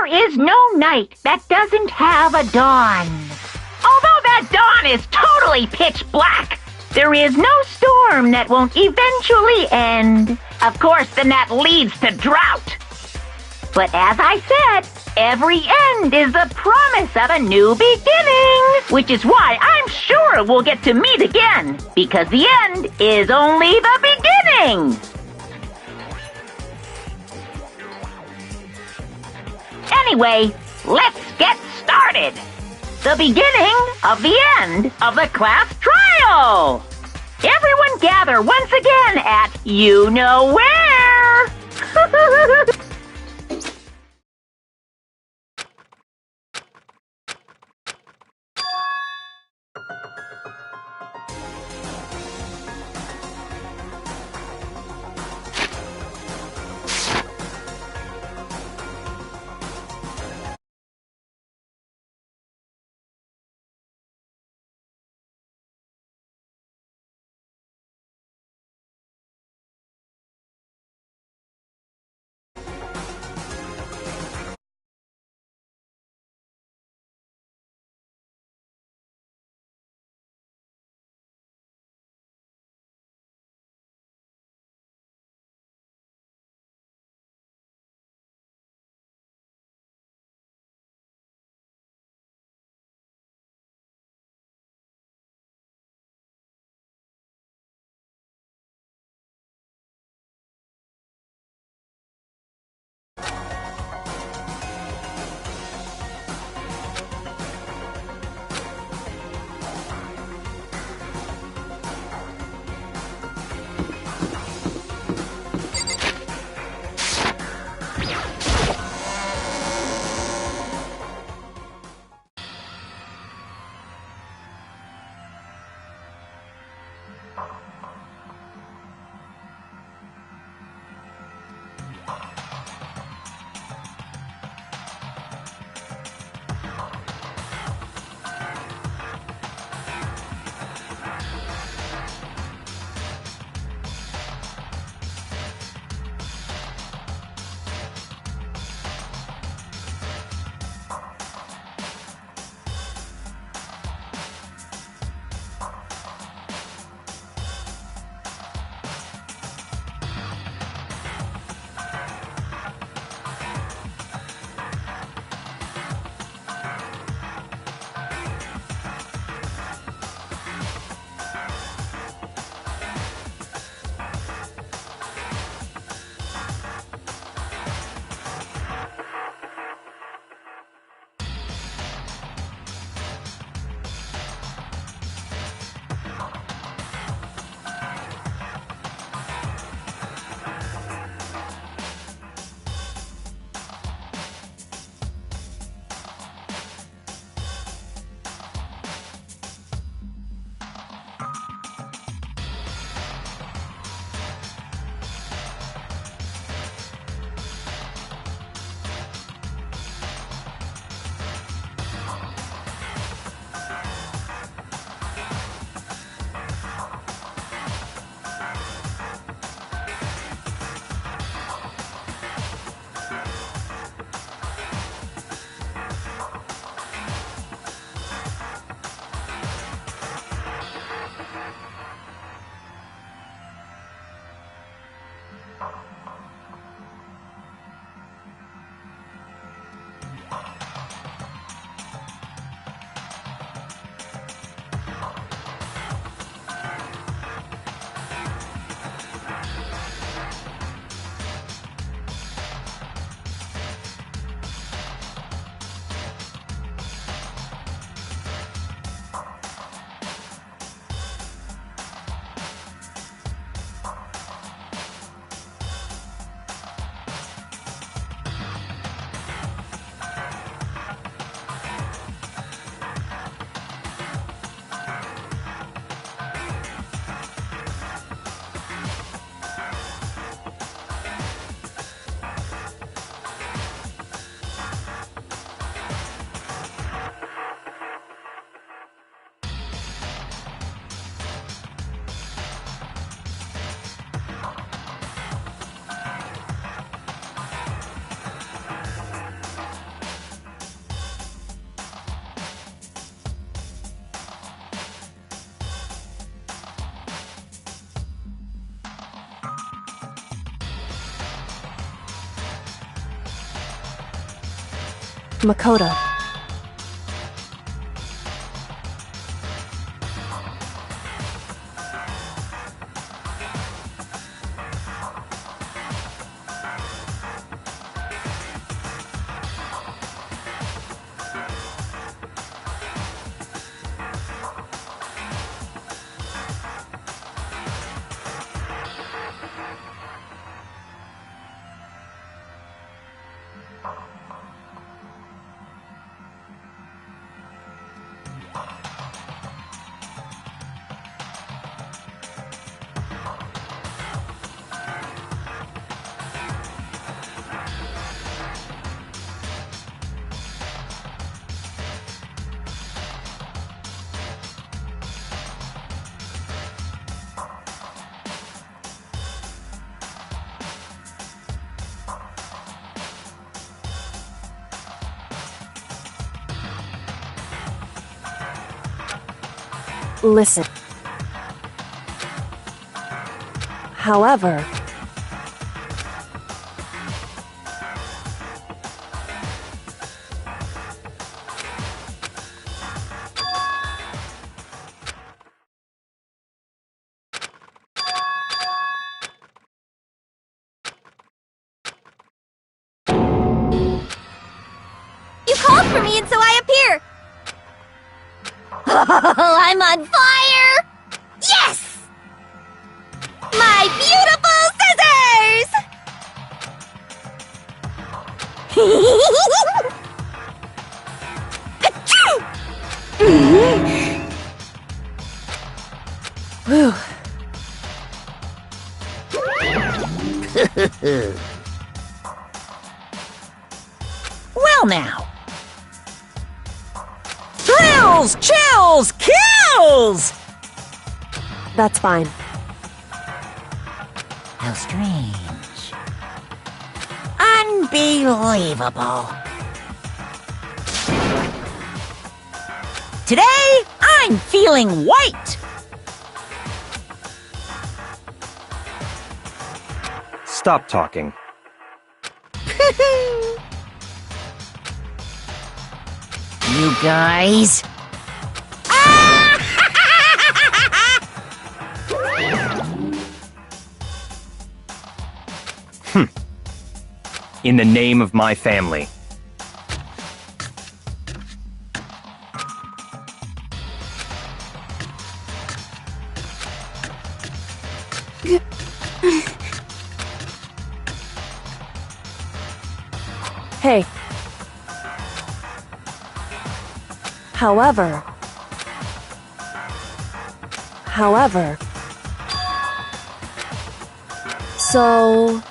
There is no night that doesn't have a dawn. Although that dawn is totally pitch black, there is no storm that won't eventually end. Of course, then that leads to drought. But as I said, every end is the promise of a new beginning. Which is why I'm sure we'll get to meet again, because the end is only the beginning. Anyway, let's get started. The beginning of the end of the class trial. Everyone gather once again at you know where. Makoto. Listen. However, you called for me and so I appear! I'm on fire! Yes! My beautiful scissors! whew. Well now. Thrills, chills, kills! That's fine. How strange. Unbelievable. Today, I'm feeling white. Stop talking. You guys. In the name of my family. Hey. However, so...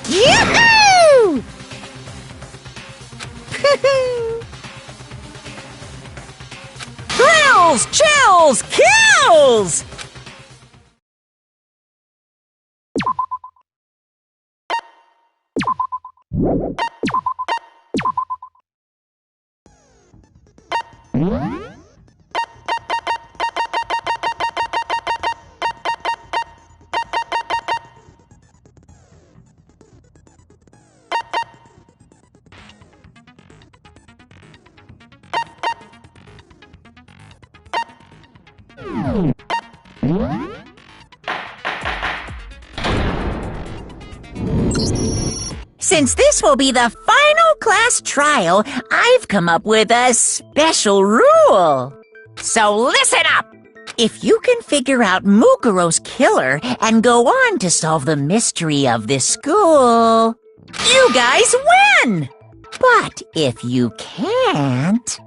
Yoo-hoo! Thrills, chills, kills! Since this will be the final class trial, I've come up with a special rule. So listen up! If you can figure out Mukuro's killer and go on to solve the mystery of this school, you guys win! But if you can't,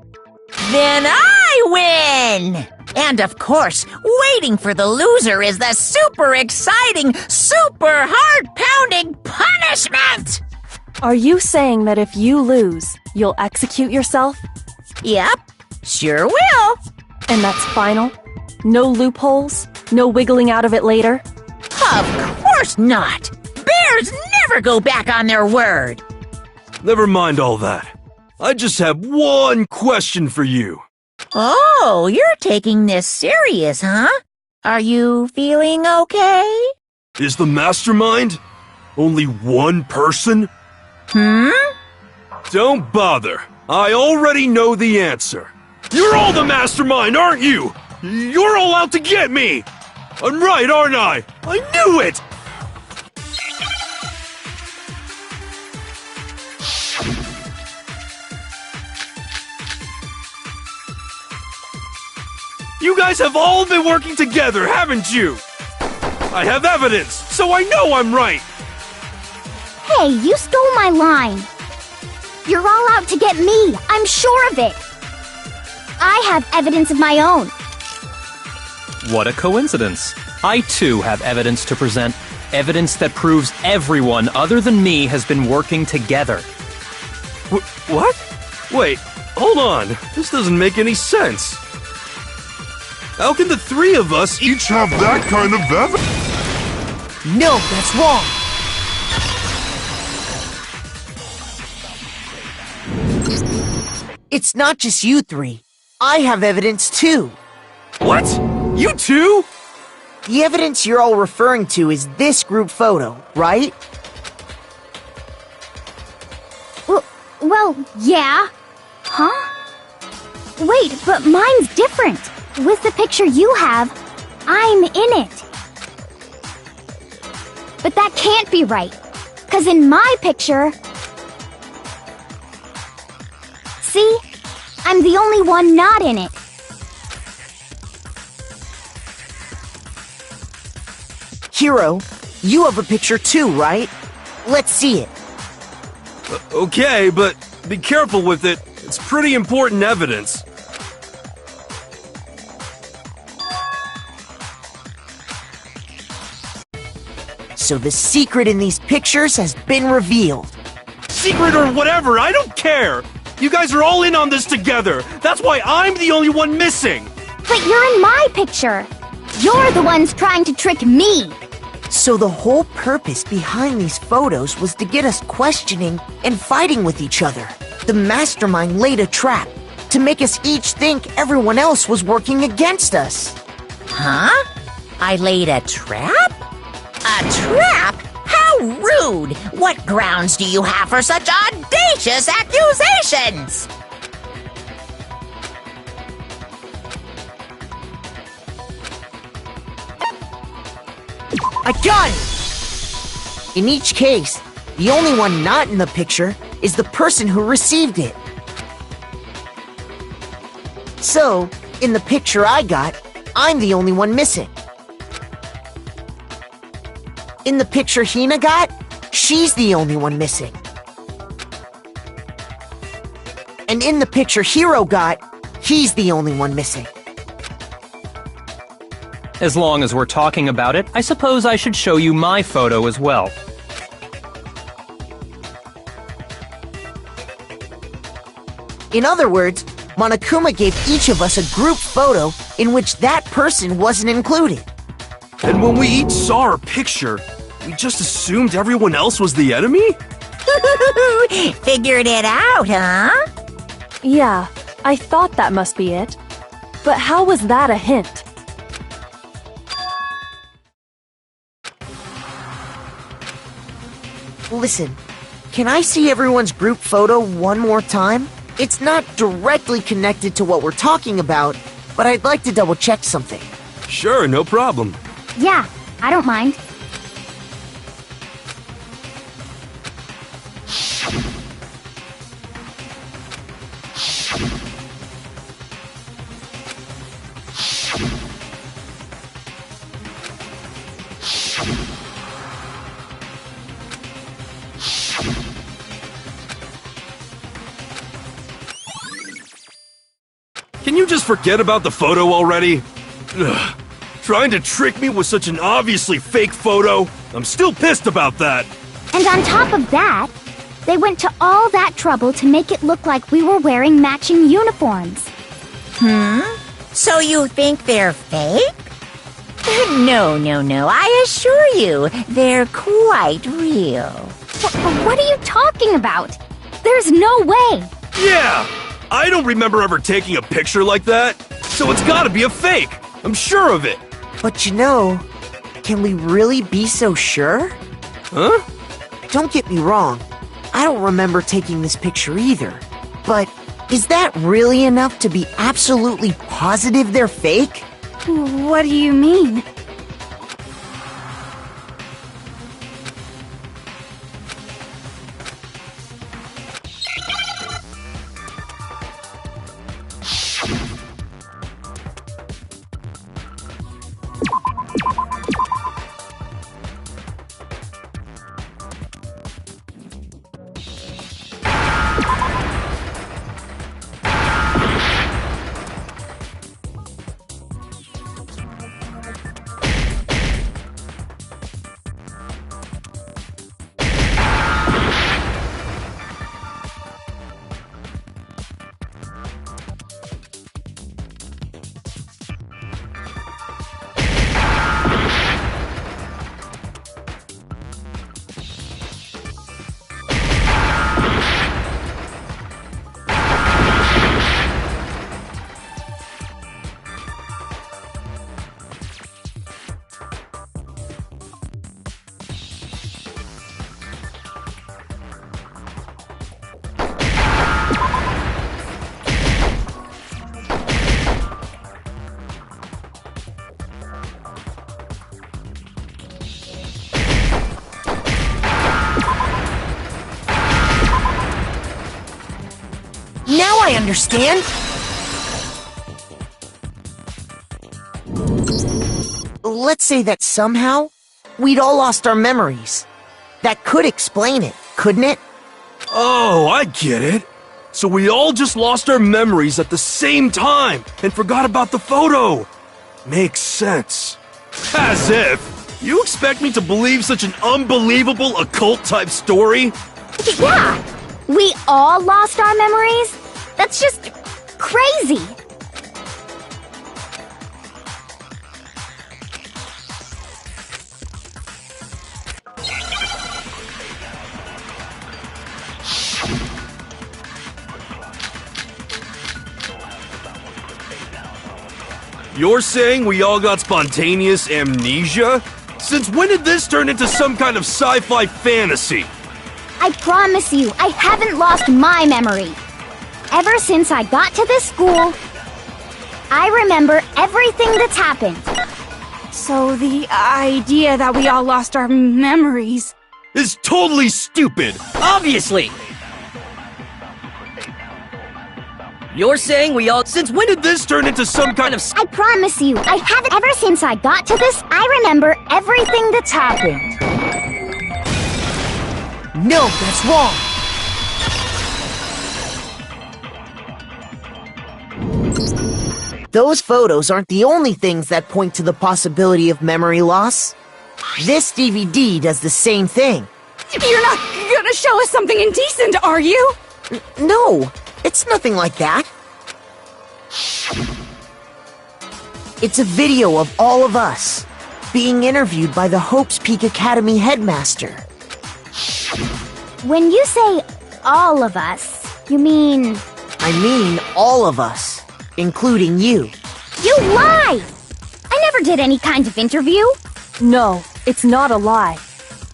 then I win! And of course, waiting for the loser is the super exciting, super heart-pounding punishment! Are you saying that if you lose, you'll execute yourself? Yep, sure will. And that's final? No loopholes? No wiggling out of it later? Of course not! Bears never go back on their word! Never mind all that. I just have one question for you. Oh, you're taking this serious, huh? Are you feeling okay? Is the mastermind only one person? Don't bother. I already know the answer. You're all the mastermind, aren't you? You're all out to get me! I'm right, aren't I? I knew it! You guys have all been working together, haven't you? I have evidence, so I know I'm right! Hey, you stole my line. You're all out to get me. I'm sure of it. I have evidence of my own. What a coincidence. I too have evidence to present. Evidence that proves everyone other than me has been working together. What? Wait, hold on. This doesn't make any sense. How can the three of us Each have that kind of evidence. No, that's wrong. It's not just you three. I have evidence too. What? You too? The evidence you're all referring to is this group photo, right? Well, yeah. Huh? Wait, but mine's different. With the picture you have, I'm in it. But that can't be right. 'Cause in my picture... See? I'm the only one not in it. Hero, you have a picture too, right? Let's see it. Okay, but be careful with it. It's pretty important evidence. So the secret in these pictures has been revealed. Secret or whatever, I don't care! You guys are all in on this together! That's why I'm the only one missing! But you're in my picture. You're the ones trying to trick me. So the whole purpose behind these photos was to get us questioning and fighting with each other. The mastermind laid a trap to make us each think everyone else was working against us. Huh? I laid a trap? A trap? How rude! What grounds do you have for such audacious accusations? I got it! In each case, the only one not in the picture is the person who received it. So, in the picture I got, I'm the only one missing. In the picture Hina got, she's the only one missing. And in the picture Hero got, he's the only one missing. As long as we're talking about it, I suppose I should show you my photo as well. In other words, Monokuma gave each of us a group photo in which that person wasn't included. And when we each saw our picture, we just assumed everyone else was the enemy? Figured it out, huh? Yeah, I thought that must be it. But how was that a hint? Listen, can I see everyone's group photo one more time? It's not directly connected to what we're talking about, but I'd like to double check something. Sure, no problem. Yeah, I don't mind. Can you just forget about the photo already? Ugh. Trying to trick me with such an obviously fake photo? I'm still pissed about that. And on top of that, they went to all that trouble to make it look like we were wearing matching uniforms. So you think they're fake? No, I assure you, they're quite real. What are you talking about? There's no way. Yeah! I don't remember ever taking a picture like that, so it's gotta be a fake. I'm sure of it. But you know, can we really be so sure? Huh? Don't get me wrong, I don't remember taking this picture either. But is that really enough to be absolutely positive they're fake? What do you mean? Now I understand! Let's say that somehow, we'd all lost our memories. That could explain it, couldn't it? Oh, I get it. So we all just lost our memories at the same time and forgot about the photo. Makes sense. As if. You expect me to believe such an unbelievable occult-type story? Yeah! We all lost our memories? That's just crazy! You're saying we all got spontaneous amnesia? Since when did this turn into some kind of sci-fi fantasy? I promise you, I haven't lost my memory. Ever since I got to this school, I remember everything that's happened. So the idea that we all lost our memories Is totally stupid! Obviously! You're saying we all— Since when did this turn into some kind of I promise you, I haven't. Ever since I got to this, I remember everything that's happened. No, that's wrong! Those photos aren't the only things that point to the possibility of memory loss. This DVD does the same thing. You're not gonna show us something indecent, are you? No, it's nothing like that. It's a video of all of us being interviewed by the Hope's Peak Academy headmaster. When you say all of us, you mean I mean all of us, including you. you lie! I never did any kind of interview. No, it's not a lie.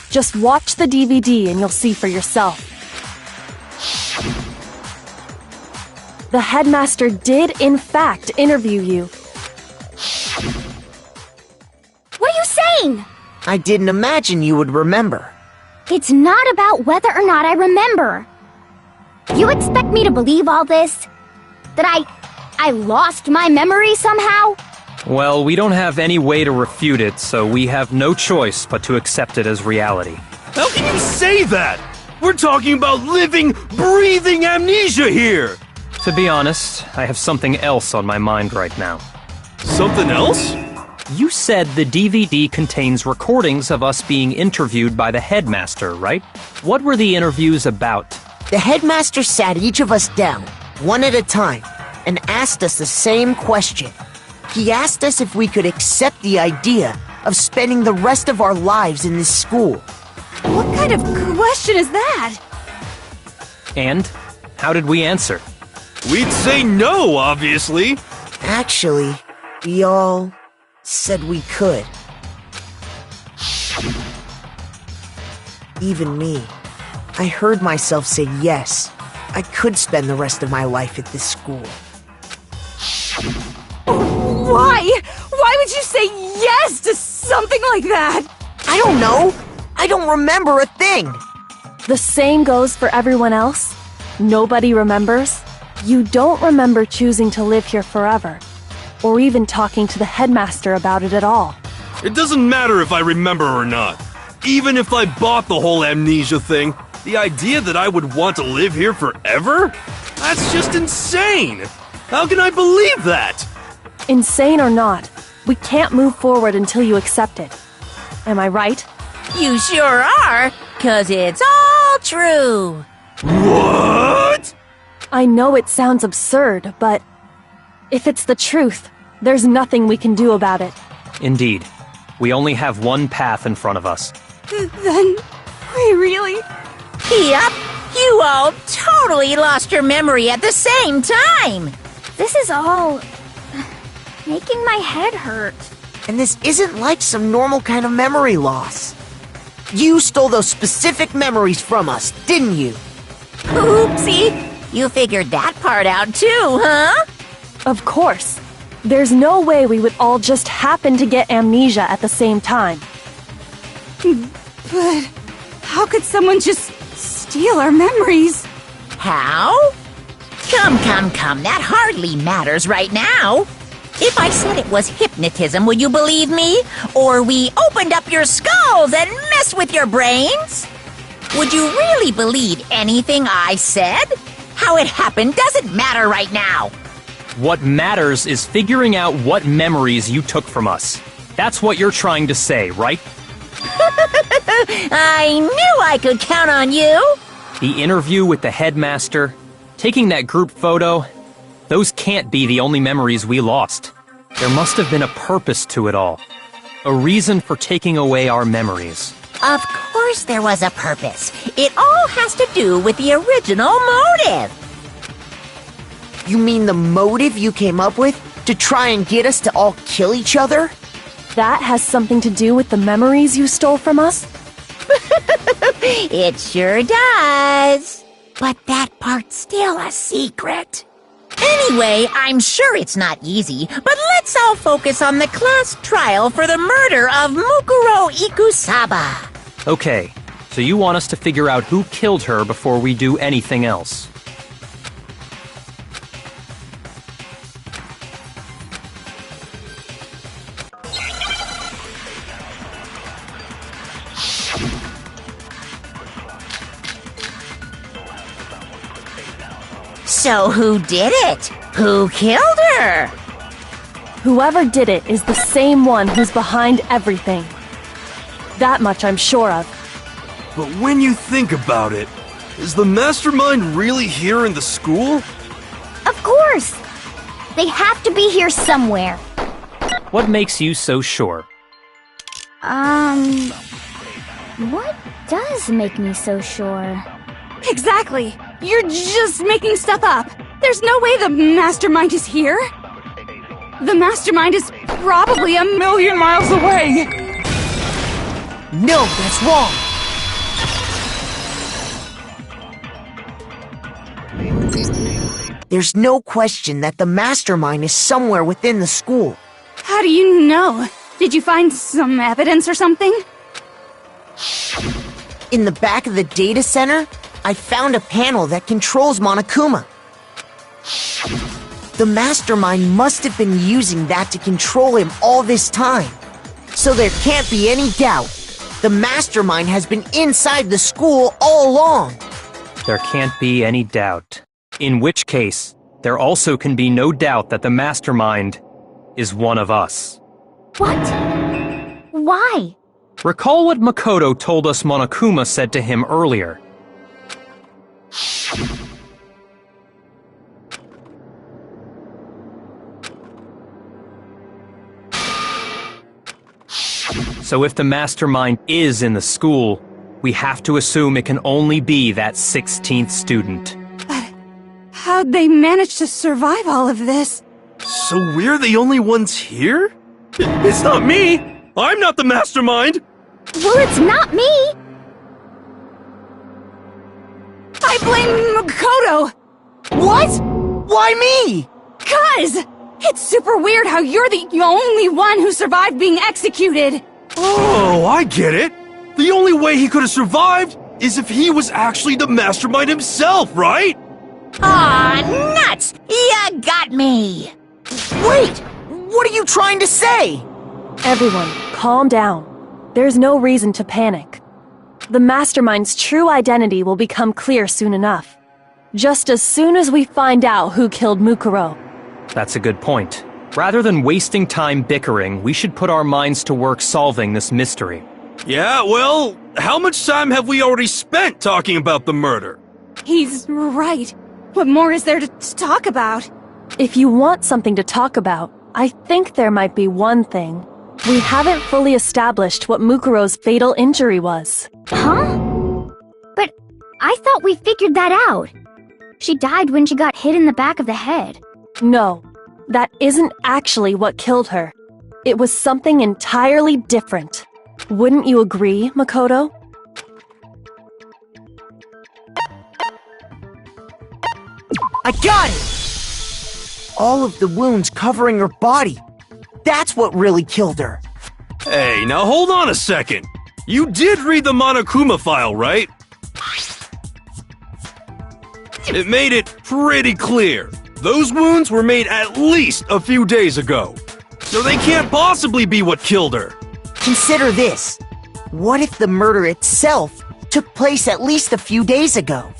Just watch the DVD and you'll see for yourself. The headmaster did, in fact, interview you. What are you saying? I didn't imagine you would remember. It's not about whether or not I remember. You expect me to believe all this? That I lost my memory somehow? Well, we don't have any way to refute it, so we have no choice but to accept it as reality. How can you say that? We're talking about living, breathing amnesia here! To be honest, I have something else on my mind right now. Something else? You said the DVD contains recordings of us being interviewed by the headmaster, right? What were the interviews about? The headmaster sat each of us down, one at a time, and asked us the same question. He asked us if we could accept the idea of spending the rest of our lives in this school. What kind of question is that? And how did we answer? We'd say no, obviously. Actually, we all said we could. Even me. I heard myself say yes. I could spend the rest of my life at this school. Why? Why would you say yes to something like that? I don't know. I don't remember a thing. The same goes for everyone else. Nobody remembers. You don't remember choosing to live here forever, or even talking to the headmaster about it at all. It doesn't matter if I remember or not. Even if I bought the whole amnesia thing, the idea that I would want to live here forever? That's just insane! How can I believe that? Insane or not, we can't move forward until you accept it. Am I right? You sure are, 'cause it's all true. What? I know it sounds absurd, but if it's the truth, there's nothing we can do about it. Indeed. We only have one path in front of us. Then, we really... Yep, you all totally lost your memory at the same time. This is all making my head hurt. And this isn't like some normal kind of memory loss. You stole those specific memories from us, didn't you? Oopsie. You figured that part out too, huh? Of course. There's no way we would all just happen to get amnesia at the same time. But how could someone just steal our memories? How? Come, that hardly matters right now. If I said it was hypnotism, would you believe me? Or we opened up your skulls and messed with your brains? Would you really believe anything I said? How it happened doesn't matter right now. What matters is figuring out what memories you took from us. That's what you're trying to say, right? I knew I could count on you. The interview with the headmaster, taking that group photo, those can't be the only memories we lost. There must have been a purpose to it all. A reason for taking away our memories. Of course there was a purpose. It all has to do with the original motive. You mean the motive you came up with to try and get us to all kill each other? That has something to do with the memories you stole from us? It sure does. But that part's still a secret. Anyway, I'm sure it's not easy, but let's all focus on the class trial for the murder of Mukuro Ikusaba. Okay, so you want us to figure out who killed her before we do anything else. So who did it? Who killed her? Whoever did it is the same one who's behind everything. That much I'm sure of. But when you think about it, is the mastermind really here in the school? Of course! They have to be here somewhere. What makes you so sure? What does make me so sure? Exactly! You're just making stuff up. There's no way the mastermind is here. The mastermind is probably 1,000,000 miles away. No, that's wrong. There's no question that the mastermind is somewhere within the school. How do you know? Did you find some evidence or something? In the back of the data center, I found a panel that controls Monokuma. The mastermind must have been using that to control him all this time. So there can't be any doubt. The mastermind has been inside the school all along. There can't be any doubt. In which case, there also can be no doubt that the mastermind is one of us. What? Why? Recall what Makoto told us Monokuma said to him earlier. So if the mastermind is in the school, we have to assume it can only be that 16th student. But how'd they manage to survive all of this? So we're the only ones here? It's not me! I'm not the mastermind! Well, it's not me! I blame Makoto! What? Why me? 'Cause it's super weird how you're the only one who survived being executed! Oh, I get it! The only way he could have survived is if he was actually the mastermind himself, right? Aw, nuts! You got me! Wait! What are you trying to say? Everyone, calm down. There's no reason to panic. The mastermind's true identity will become clear soon enough. Just as soon as we find out who killed Mukuro. That's a good point. Rather than wasting time bickering, we should put our minds to work solving this mystery. Yeah, well, how much time have we already spent talking about the murder? He's right. What more is there to talk about? If you want something to talk about, I think there might be one thing. We haven't fully established what Mukuro's fatal injury was. Huh? But I thought we figured that out. She died when she got hit in the back of the head. No, that isn't actually what killed her. It was something entirely different. Wouldn't you agree, Makoto? I got it! All of the wounds covering her body. That's what really killed her. Hey, now hold on a second. You did read the Monokuma file, right? It made it pretty clear. Those wounds were made at least a few days ago. So they can't possibly be what killed her. Consider this. What if the murder itself took place at least a few days ago?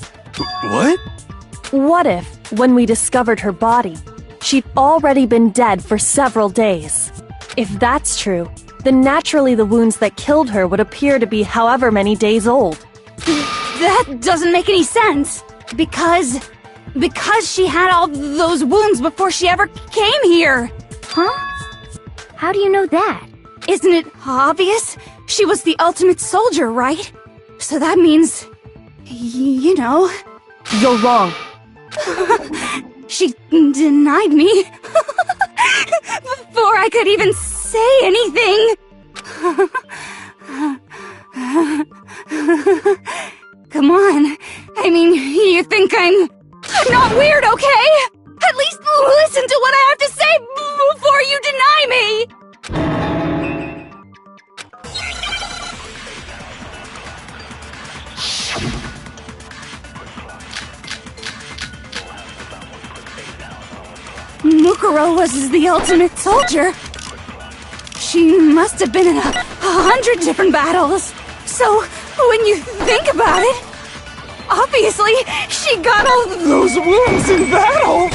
What? What if, when we discovered her body, she'd already been dead for several days? If that's true, then naturally the wounds that killed her would appear to be however many days old. That doesn't make any sense. Because she had all those wounds before she ever came here. Huh? How do you know that? Isn't it obvious? She was the ultimate soldier, right? So that means, you know... You're wrong. She denied me before I could even say anything. Come on. I mean, you think I'm not weird, okay? At least listen to what I have to say before you deny me. Mukuro was the ultimate soldier. She must have been in 100 different battles. So, when you think about it, obviously, she got all those wounds in battle.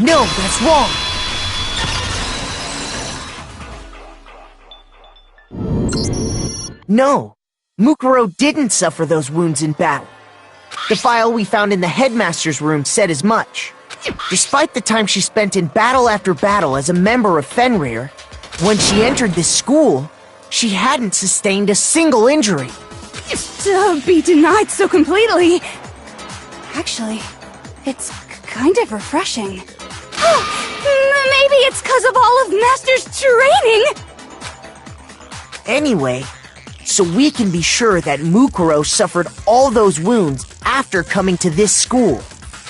No, that's wrong. No, Mukuro didn't suffer those wounds in battle. The file we found in the headmaster's room said as much. Despite the time she spent in battle after battle as a member of Fenrir, when she entered this school, she hadn't sustained a single injury. To be denied so completely... Actually, it's kind of refreshing. Maybe it's because of all of Master's training! Anyway, so we can be sure that Mukuro suffered all those wounds after coming to this school.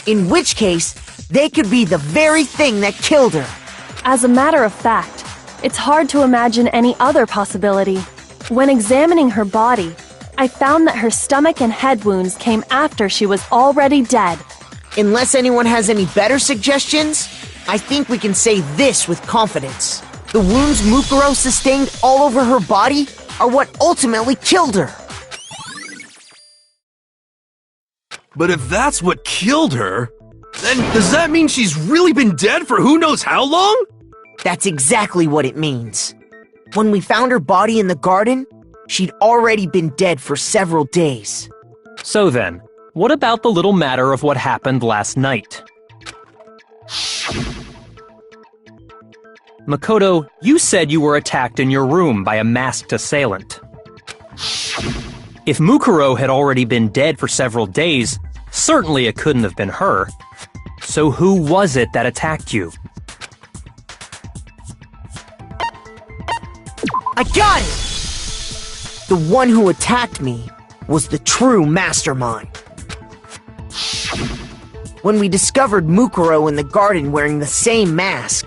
In which case, they could be the very thing that killed her. As a matter of fact, it's hard to imagine any other possibility. When examining her body, I found that her stomach and head wounds came after she was already dead. Unless anyone has any better suggestions, I think we can say this with confidence. The wounds Mukuro sustained all over her body are what ultimately killed her. But if that's what killed her, then does that mean she's really been dead for who knows how long? That's exactly what it means. When we found her body in the garden, she'd already been dead for several days. So then, what about the little matter of what happened last night? Makoto, you said you were attacked in your room by a masked assailant. If Mukuro had already been dead for several days, certainly it couldn't have been her. So who was it that attacked you? I got it! The one who attacked me was the true mastermind. When we discovered Mukuro in the garden wearing the same mask,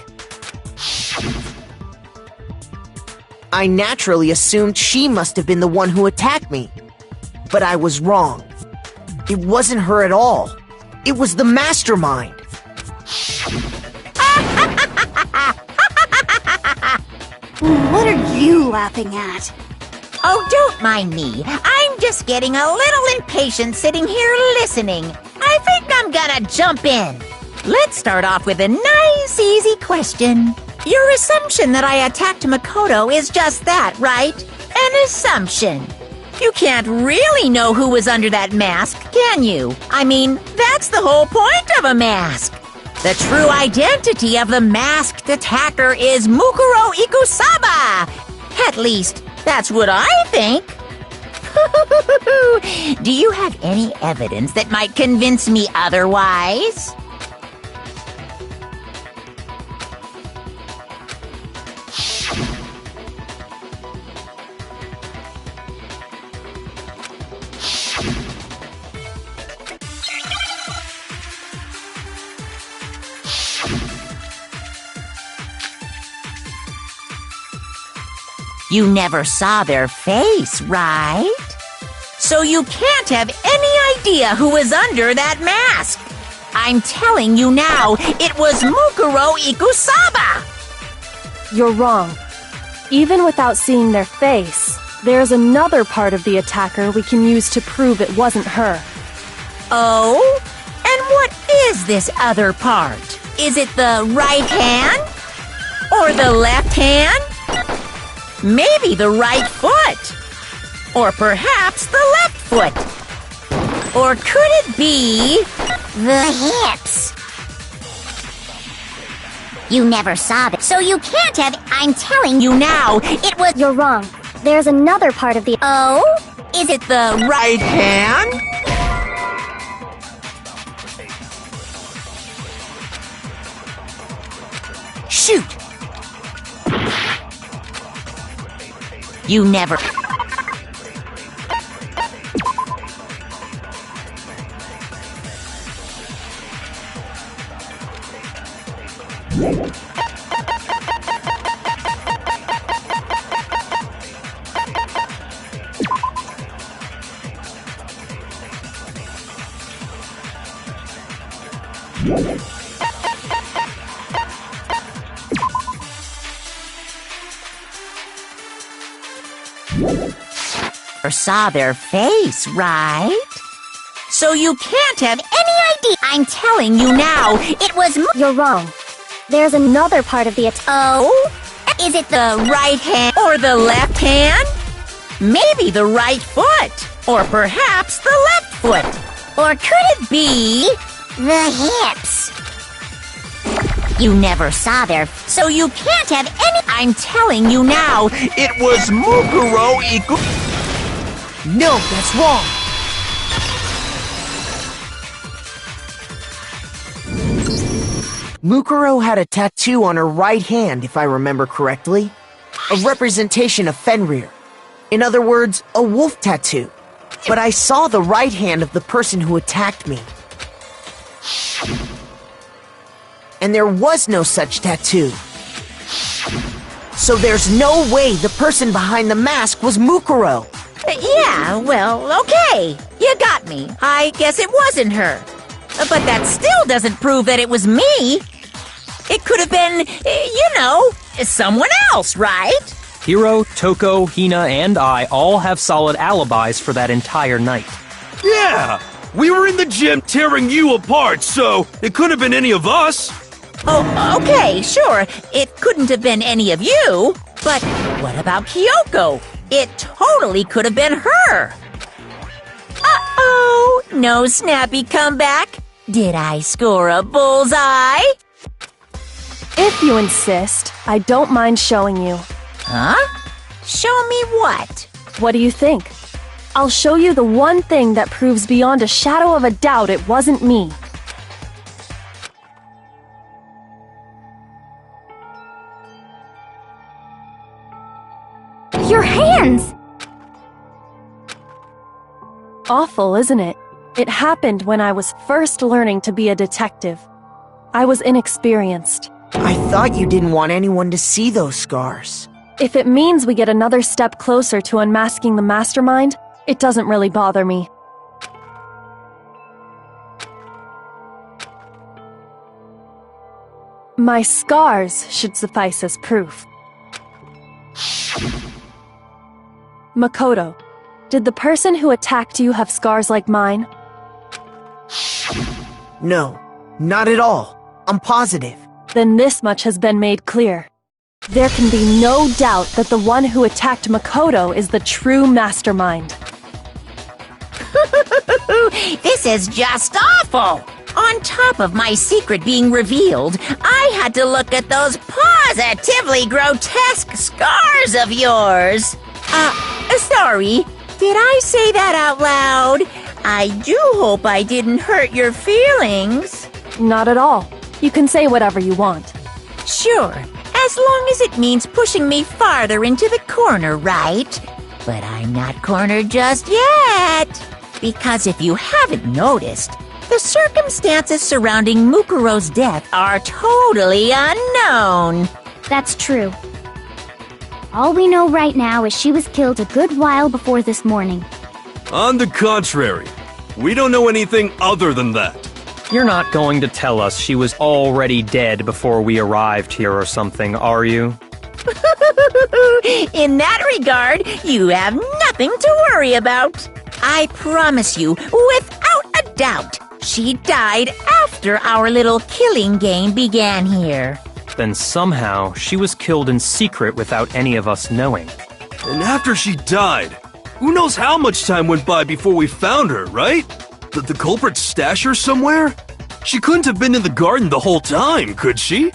I naturally assumed she must have been the one who attacked me. But I was wrong. It wasn't her at all. It was the mastermind. What are you laughing at? Oh, don't mind me. I'm just getting a little impatient sitting here listening. I think I'm gonna jump in. Let's start off with a nice, easy question. Your assumption that I attacked Makoto is just that, right? An assumption. You can't really know who was under that mask, can you? I mean, that's the whole point of a mask. The true identity of the masked attacker is Mukuro Ikusaba. At least, that's what I think. Do you have any evidence that might convince me otherwise? You never saw their face, right? So you can't have any idea who was under that mask. I'm telling you now, it was Mukuro Ikusaba! You're wrong. Even without seeing their face, there's another part of the attacker we can use to prove it wasn't her. Oh? And what is this other part? Is it the right hand? Or the left hand? Maybe the right foot. Or perhaps the left foot. Or could it be The hips. You never saw it, so you can't have. I'm telling you now, it was... You're wrong. There's another part of the. Oh? Is it the right hand? Shoot! You never... saw their face, right? So you can't have any idea. I'm telling you now, it was... You're wrong. There's another part of the Oh? Is it the right hand or the left hand? Maybe the right foot. Or perhaps the left foot. Or could it be... The hips. You never saw their... So you can't have any... I'm telling you now, It was Mukuro Iku... No, that's wrong! Mukuro had a tattoo on her right hand, if I remember correctly. A representation of Fenrir. In other words, a wolf tattoo. But I saw the right hand of the person who attacked me. And there was no such tattoo. So there's no way the person behind the mask was Mukuro. Yeah, well, okay. You got me. I guess it wasn't her. But that still doesn't prove that it was me. It could have been, someone else, right? Hiro, Toko, Hina, and I all have solid alibis for that entire night. Yeah! We were in the gym tearing you apart, so it couldn't have been any of us. Oh, okay, sure. It couldn't have been any of you. But what about Kyoko? It totally could have been her. Uh-oh, no snappy comeback. Did I score a bullseye? If you insist, I don't mind showing you. Huh? Show me what? What do you think? I'll show you the one thing that proves beyond a shadow of a doubt it wasn't me. Your hands! Awful, isn't it? It happened when I was first learning to be a detective. I was inexperienced. I thought you didn't want anyone to see those scars. If it means we get another step closer to unmasking the mastermind, it doesn't really bother me. My scars should suffice as proof. Makoto, did the person who attacked you have scars like mine? No, not at all. I'm positive. Then this much has been made clear. There can be no doubt that the one who attacked Makoto is the true mastermind. This is just awful! On top of my secret being revealed, I had to look at those positively grotesque scars of yours. Sorry, did I say that out loud? I do hope I didn't hurt your feelings. Not at all. You can say whatever you want. Sure, as long as it means pushing me farther into the corner, right? But I'm not cornered just yet. Because if you haven't noticed, the circumstances surrounding Mukuro's death are totally unknown. That's true. All we know right now is she was killed a good while before this morning. On the contrary, we don't know anything other than that. You're not going to tell us she was already dead before we arrived here or something, are you? In that regard, you have nothing to worry about. I promise you, without a doubt, she died after our little killing game began here. Then somehow she was killed in secret without any of us knowing. And after she died, who knows how much time went by before we found her, right? Did the culprit stash her somewhere? She couldn't have been in the garden the whole time, could she?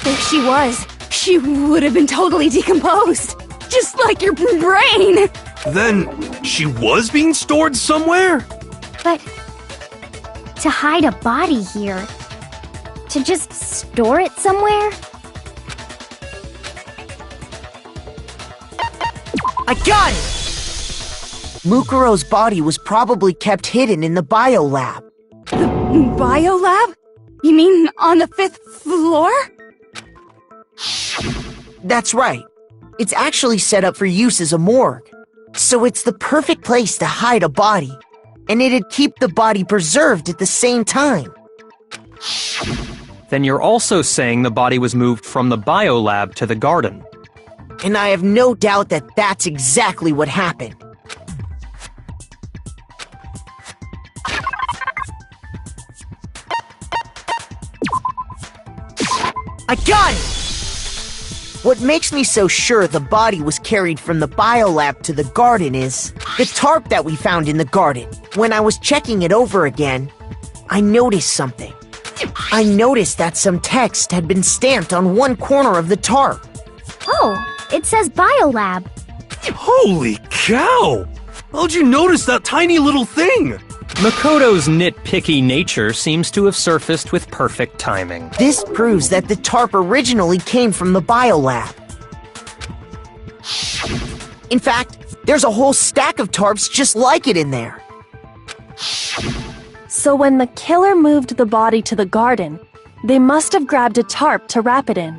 If she was, she would have been totally decomposed. Just like your brain. Then she was being stored somewhere? But to hide a body here, to just store it somewhere? I got it! Mukuro's body was probably kept hidden in the biolab. The biolab? You mean on the 5th floor? That's right. It's actually set up for use as a morgue. So it's the perfect place to hide a body. And it'd keep the body preserved at the same time. Then you're also saying the body was moved from the biolab to the garden. And I have no doubt that that's exactly what happened. I got it! What makes me so sure the body was carried from the biolab to the garden is the tarp that we found in the garden. When I was checking it over again, I noticed something. I noticed that some text had been stamped on one corner of the tarp. Oh, it says biolab. Holy cow! How'd you notice that tiny little thing? Makoto's nitpicky nature seems to have surfaced with perfect timing. This proves that the tarp originally came from the biolab. In fact, there's a whole stack of tarps just like it in there. So when the killer moved the body to the garden, they must have grabbed a tarp to wrap it in.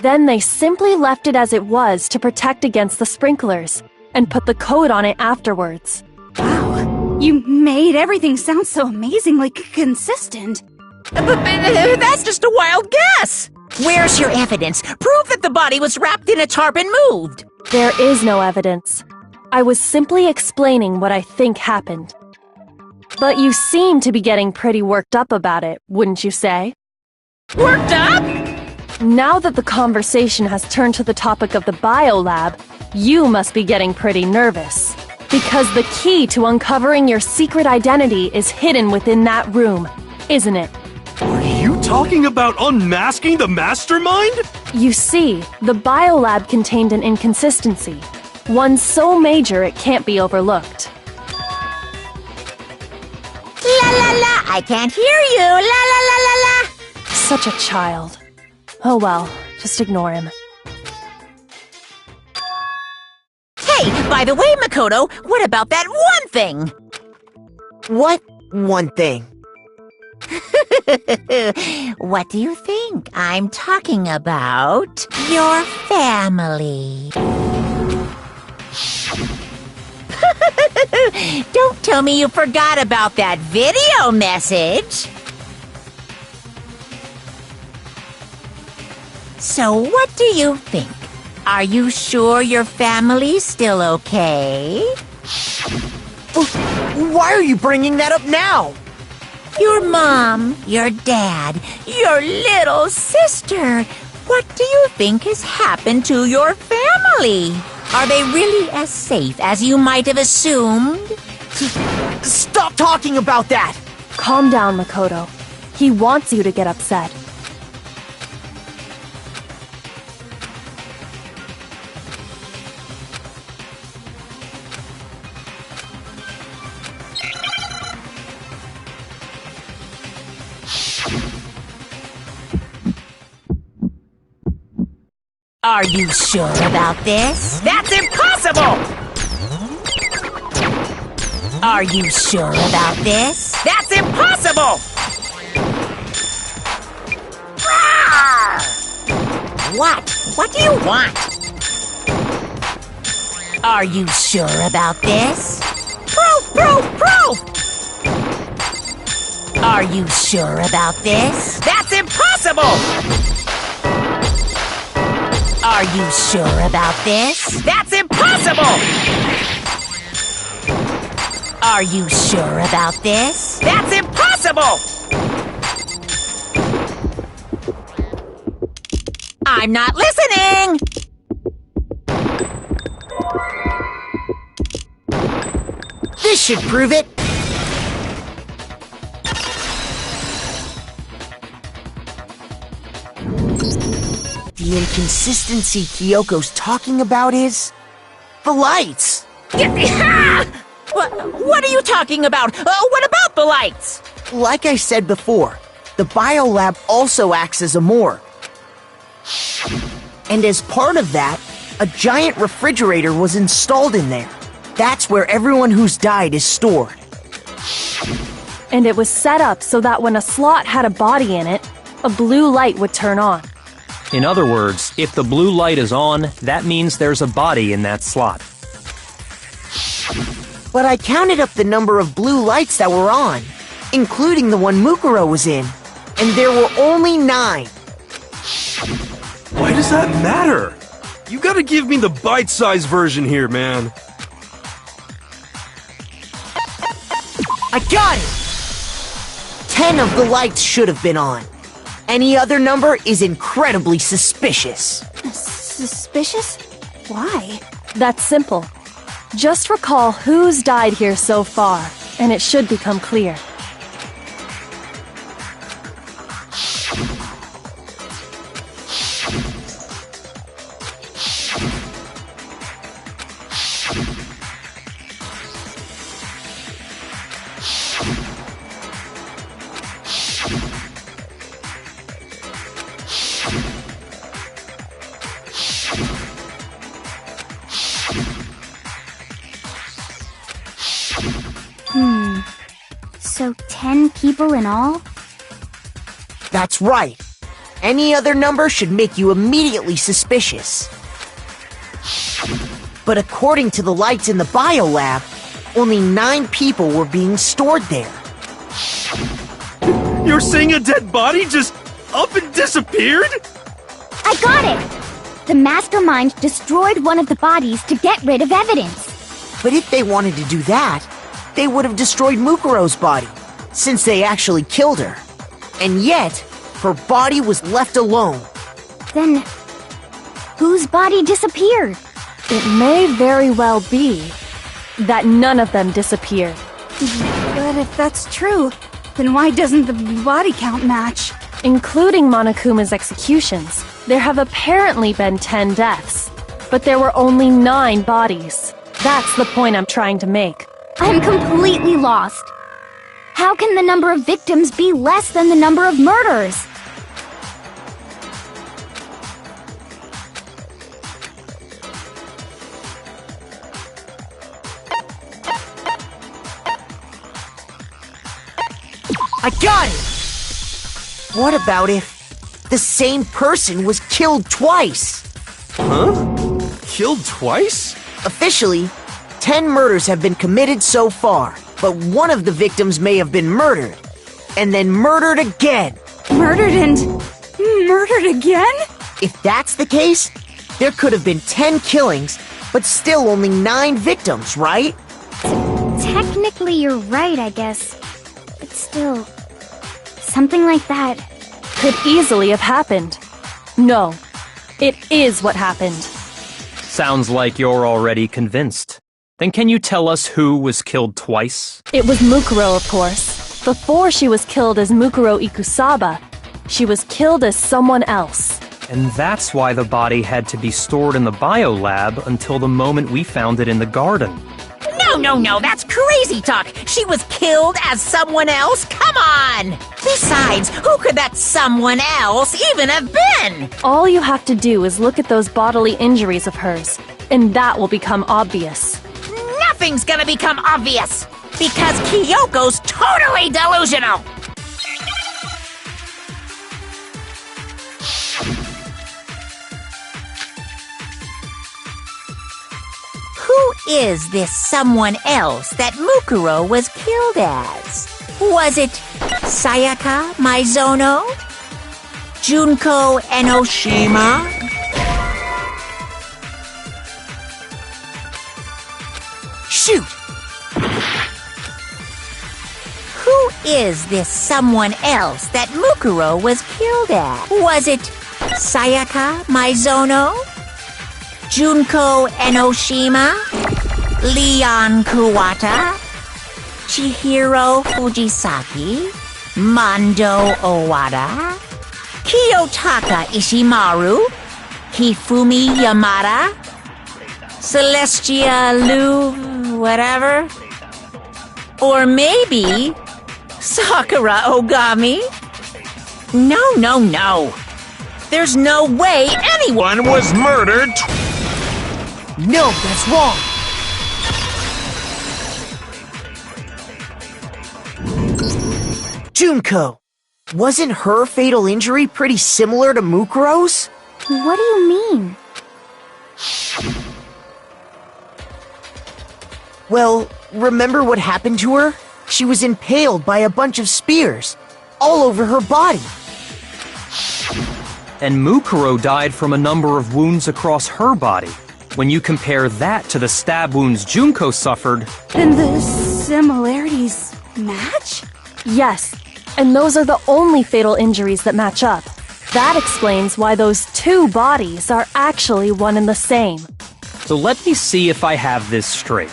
Then they simply left it as it was to protect against the sprinklers, and put the coat on it afterwards. Wow, you made everything sound so amazingly consistent. But that's just a wild guess. Where's your evidence? Prove that the body was wrapped in a tarp and moved. There is no evidence. I was simply explaining what I think happened. But you seem to be getting pretty worked up about it, wouldn't you say? Worked up? Now that the conversation has turned to the topic of the biolab, you must be getting pretty nervous. Because the key to uncovering your secret identity is hidden within that room, isn't it? Are you talking about unmasking the mastermind? You see, the biolab contained an inconsistency. One so major it can't be overlooked. La la la, I can't hear you. La la la la la. Such a child. Oh well, just ignore him. Hey, by the way, Makoto, what about that one thing? What one thing? What do you think? I'm talking about your family. Don't tell me you forgot about that video message. So what do you think? Are you sure your family's still okay? Why are you bringing that up now? Your mom, your dad, your little sister. What do you think has happened to your family? Are they really as safe as you might have assumed? Stop talking about that! Calm down, Makoto. He wants you to get upset. Are you sure about this? That's impossible! Are you sure about this? That's impossible! What? What do you want? Are you sure about this? Proof! Are you sure about this? That's impossible! Are you sure about this? That's impossible! Are you sure about this? That's impossible! I'm not listening! This should prove it! The inconsistency Kyoko's talking about is... the lights! What are you talking about? What about the lights? Like I said before, the biolab also acts as a morgue. And as part of that, a giant refrigerator was installed in there. That's where everyone who's died is stored. And it was set up so that when a slot had a body in it, a blue light would turn on. In other words, if the blue light is on, that means there's a body in that slot. But I counted up the number of blue lights that were on, including the one Mukuro was in, and there were only 9. Why does that matter? You gotta give me the bite-sized version here, man. I got it! 10 of the lights should have been on. Any other number is incredibly suspicious. Suspicious? Why? That's simple. Just recall who's died here so far, and it should become clear. So 10 people in all? That's right. Any other number should make you immediately suspicious. But according to the lights in the biolab, only 9 people were being stored there. You're saying a dead body just up and disappeared? I got it! The mastermind destroyed one of the bodies to get rid of evidence. But if they wanted to do that, they would have destroyed Mukuro's body, since they actually killed her. And yet, her body was left alone. Then, whose body disappeared? It may very well be that none of them disappeared. But if that's true, then why doesn't the body count match? Including Monokuma's executions, there have apparently been 10 deaths, but there were only 9 bodies. That's the point I'm trying to make. I'm completely lost. How can the number of victims be less than the number of murders? I got it! What about if the same person was killed twice? Huh? Killed twice? Officially, 10 murders have been committed so far, but one of the victims may have been murdered, and then murdered again. Murdered and murdered again? If that's the case, there could have been 10 killings, but still only 9 victims, right? Technically, you're right, I guess. But still, something like that Could easily have happened. No, it is what happened. Sounds like you're already convinced. Then can you tell us who was killed twice? It was Mukuro, of course. Before she was killed as Mukuro Ikusaba, she was killed as someone else. And that's why the body had to be stored in the biolab until the moment we found it in the garden. No, that's crazy talk. She was killed as someone else? Come on! Besides, who could that someone else even have been? All you have to do is look at those bodily injuries of hers, and that will become obvious. Nothing's gonna become obvious, because Kyoko's totally delusional! Who is this someone else that Mukuro was killed as? Was it Sayaka Maizono? Junko Enoshima? Shoot! Who is this someone else that Mukuro was killed as? Was it Sayaka Maizono? Junko Enoshima? Leon Kuwata? Chihiro Fujisaki? Mondo Owada? Kiyotaka Ishimaru? Hifumi Yamada? Celestia Lu... whatever? Or maybe... Sakura Ogami? No. There's no way anyone was murdered. No, that's wrong. Junko, wasn't her fatal injury pretty similar to Mukuro's? What do you mean? Well, remember what happened to her? She was impaled by a bunch of spears, all over her body. And Mukuro died from a number of wounds across her body. When you compare that to the stab wounds Junko suffered... Then the similarities match? Yes, and those are the only fatal injuries that match up. That explains why those 2 bodies are actually one and the same. So let me see if I have this straight.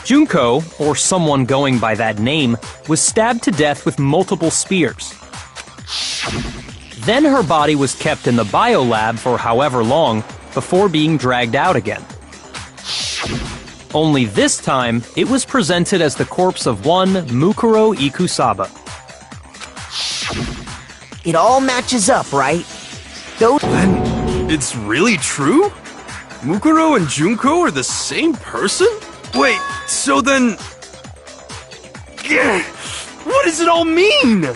Junko, or someone going by that name, was stabbed to death with multiple spears. Then her body was kept in the biolab for however long before being dragged out again. Only this time, it was presented as the corpse of one Mukuro Ikusaba. It all matches up, right? Then, it's really true? Mukuro and Junko are the same person? Wait, so then... What does it all mean?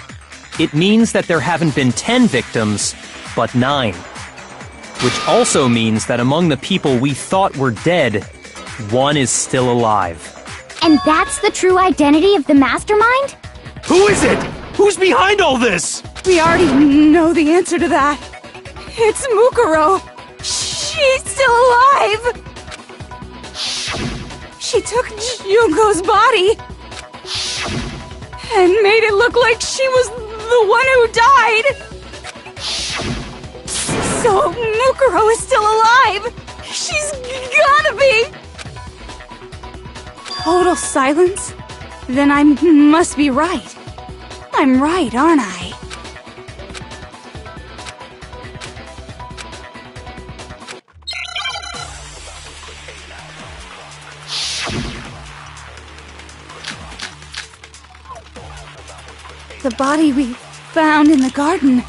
It means that there haven't been 10 victims, but 9. Which also means that among the people we thought were dead, one is still alive. And that's the true identity of the mastermind? Who is it? Who's behind all this? We already know the answer to that. It's Mukuro. She's still alive. She took Junko's body and made it look like she was the one who died. So Mukuro is still alive. She's gotta be. Total silence? Then I must be right. I'm right, aren't I? The body we found in the garden.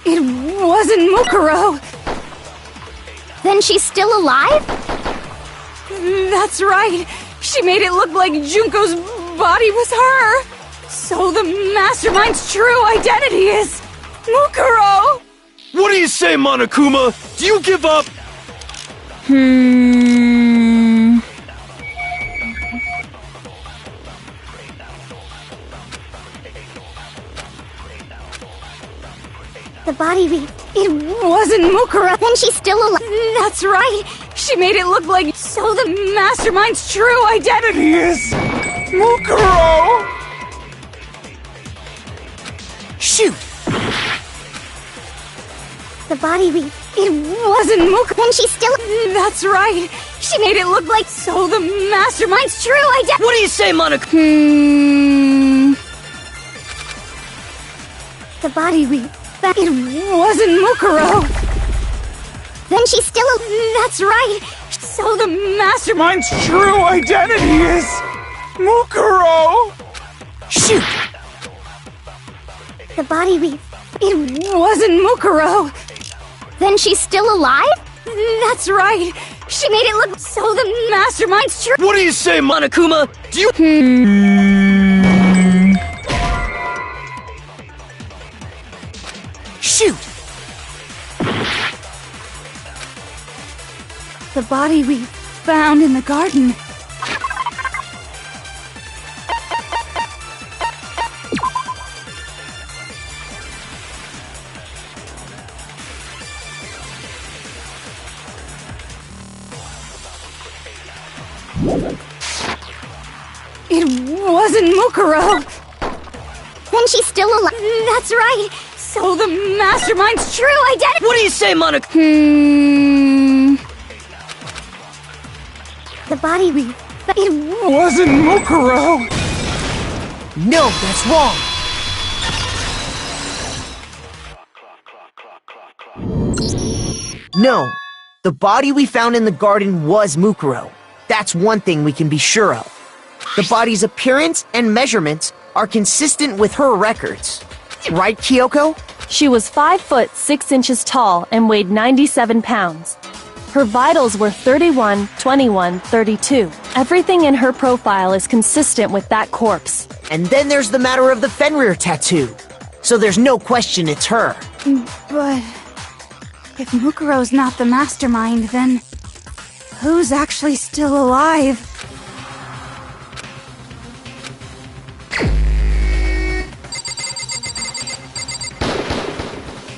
It wasn't Mukuro. Then she's still alive? That's right. She made it look like Junko's body was her. So the mastermind's true identity is Mukuro. What do you say, Monokuma? Do you give up? The body we... It wasn't Mukuro. Then she's still alive. That's right. She made it look like... So the mastermind's true identity is Mukuro. Shoot! The body we... It wasn't Mukuro. Then she's still... That's right. She made it look like... So the mastermind's true identity... What do you say, Monica? The body we... It wasn't Mukuro. Then she's still... That's right. So the mastermind's true identity is Mukuro. Shoot! The body we... It wasn't Mukuro. Then she's still alive? That's right. She made it look... So the mastermind's true... What do you say, Monokuma? Do you... Shoot! The body we found in the garden. It wasn't Mukuro. Then she's still alive. That's right. So the mastermind's true identity... What do you say, Monica? The body we... It wasn't Mukuro. No, that's wrong! No, the body we found in the garden was Mukuro. That's one thing we can be sure of. The body's appearance and measurements are consistent with her records. Right, Kyoko? She was 5 foot 6 inches tall and weighed 97 pounds. Her vitals were 31, 21, 32. Everything in her profile is consistent with that corpse. And then there's the matter of the Fenrir tattoo. So there's no question it's her. But... if Mukuro's not the mastermind, then... who's actually still alive?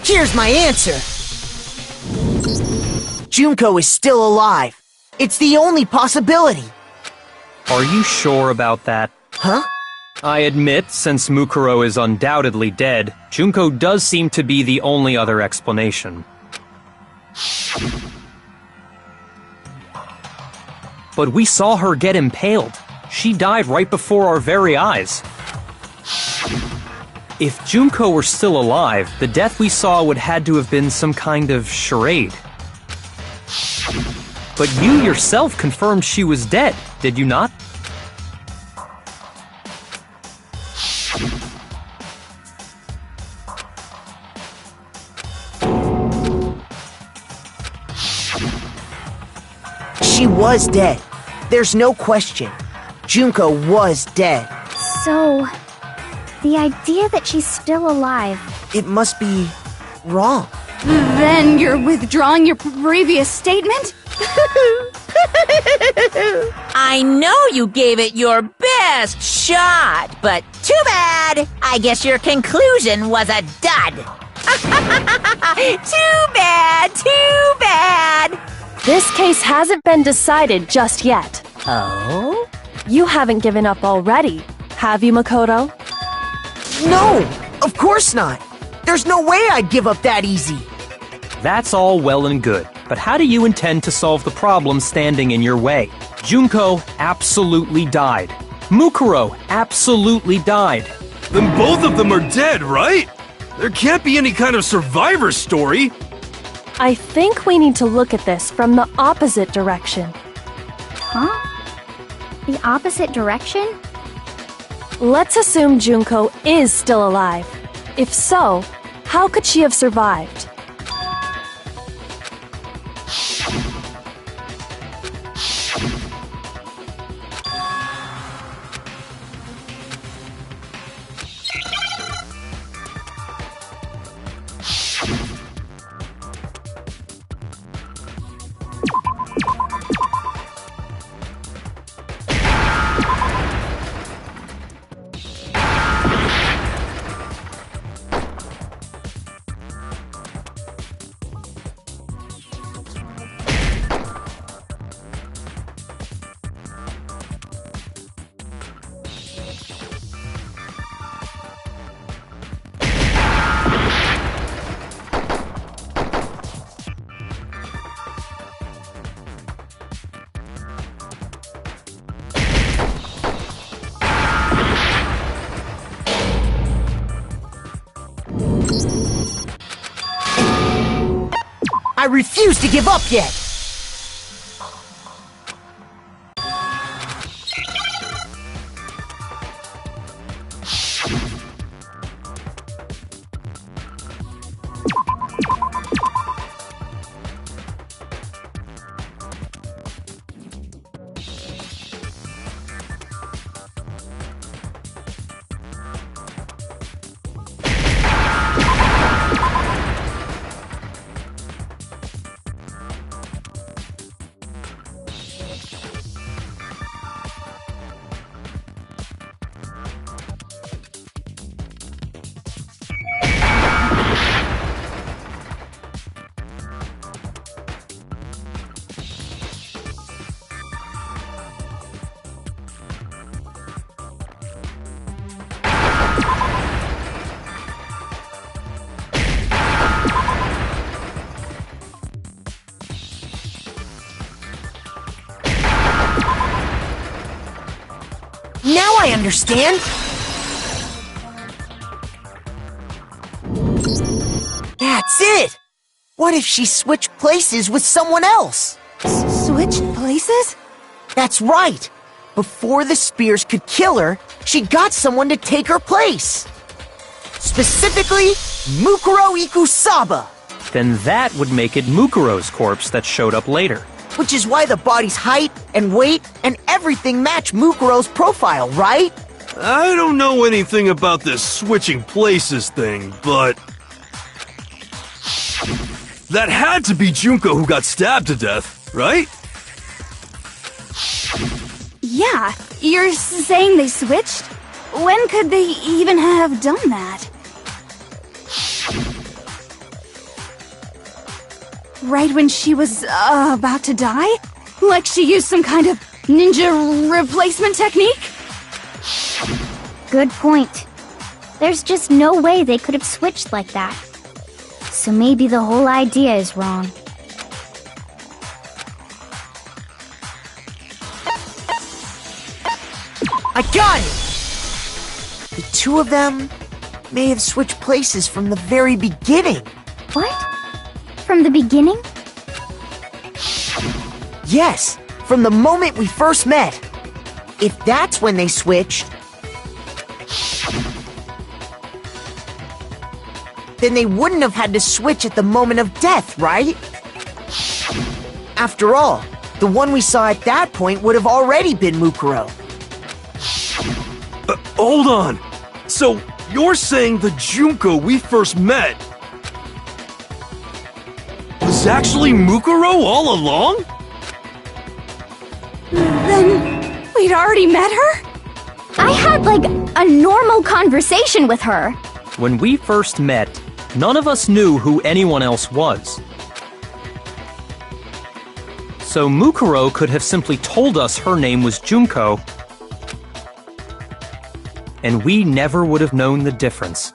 Here's my answer! Junko is still alive. It's the only possibility. Are you sure about that? Huh? I admit, since Mukuro is undoubtedly dead, Junko does seem to be the only other explanation. But we saw her get impaled. She died right before our very eyes. If Junko were still alive, the death we saw would had to have been some kind of charade. But you yourself confirmed she was dead, did you not? She was dead. There's no question. Junko was dead. So... the idea that she's still alive... It must be... wrong. Then you're withdrawing your previous statement? I know you gave it your best! best shot, but too bad. I guess your conclusion was a dud. Too bad, too bad. This case hasn't been decided just yet. Oh? You haven't given up already, have you, Makoto? No, of course not. There's no way I'd give up that easy. That's all well and good, but how do you intend to solve the problem standing in your way? Junko absolutely died. Mukuro absolutely died. Then both of them are dead, right? There can't be any kind of survivor story. I think we need to look at this from the opposite direction. Huh? The opposite direction? Let's assume Junko is still alive. If so, how could she have survived? I refuse to give up yet. Now I understand! That's it! What if she switched places with someone else? Switched places? That's right! Before the spears could kill her, she got someone to take her place! Specifically, Mukuro Ikusaba! Then that would make it Mukuro's corpse that showed up later. Which is why the body's height and weight and everything match Mukuro's profile, right? I don't know anything about this switching places thing, but... that had to be Junko who got stabbed to death, right? Yeah, you're saying they switched? When could they even have done that? Right when she was about to die? Like she used some kind of ninja replacement technique? Good point. There's just no way they could have switched like that. So maybe the whole idea is wrong. I got it! The two of them may have switched places from the very beginning. What? From the beginning? Yes, from the moment we first met. If that's when they switched, then they wouldn't have had to switch at the moment of death, right? After all, the one we saw at that point would have already been Mukuro. Hold on! So, you're saying the Junko we first met was actually Mukuro all along? Then we'd already met her? had, like, a normal conversation with her. When we first met, none of us knew who anyone else was. So Mukuro could have simply told us her name was Junko, and we never would have known the difference.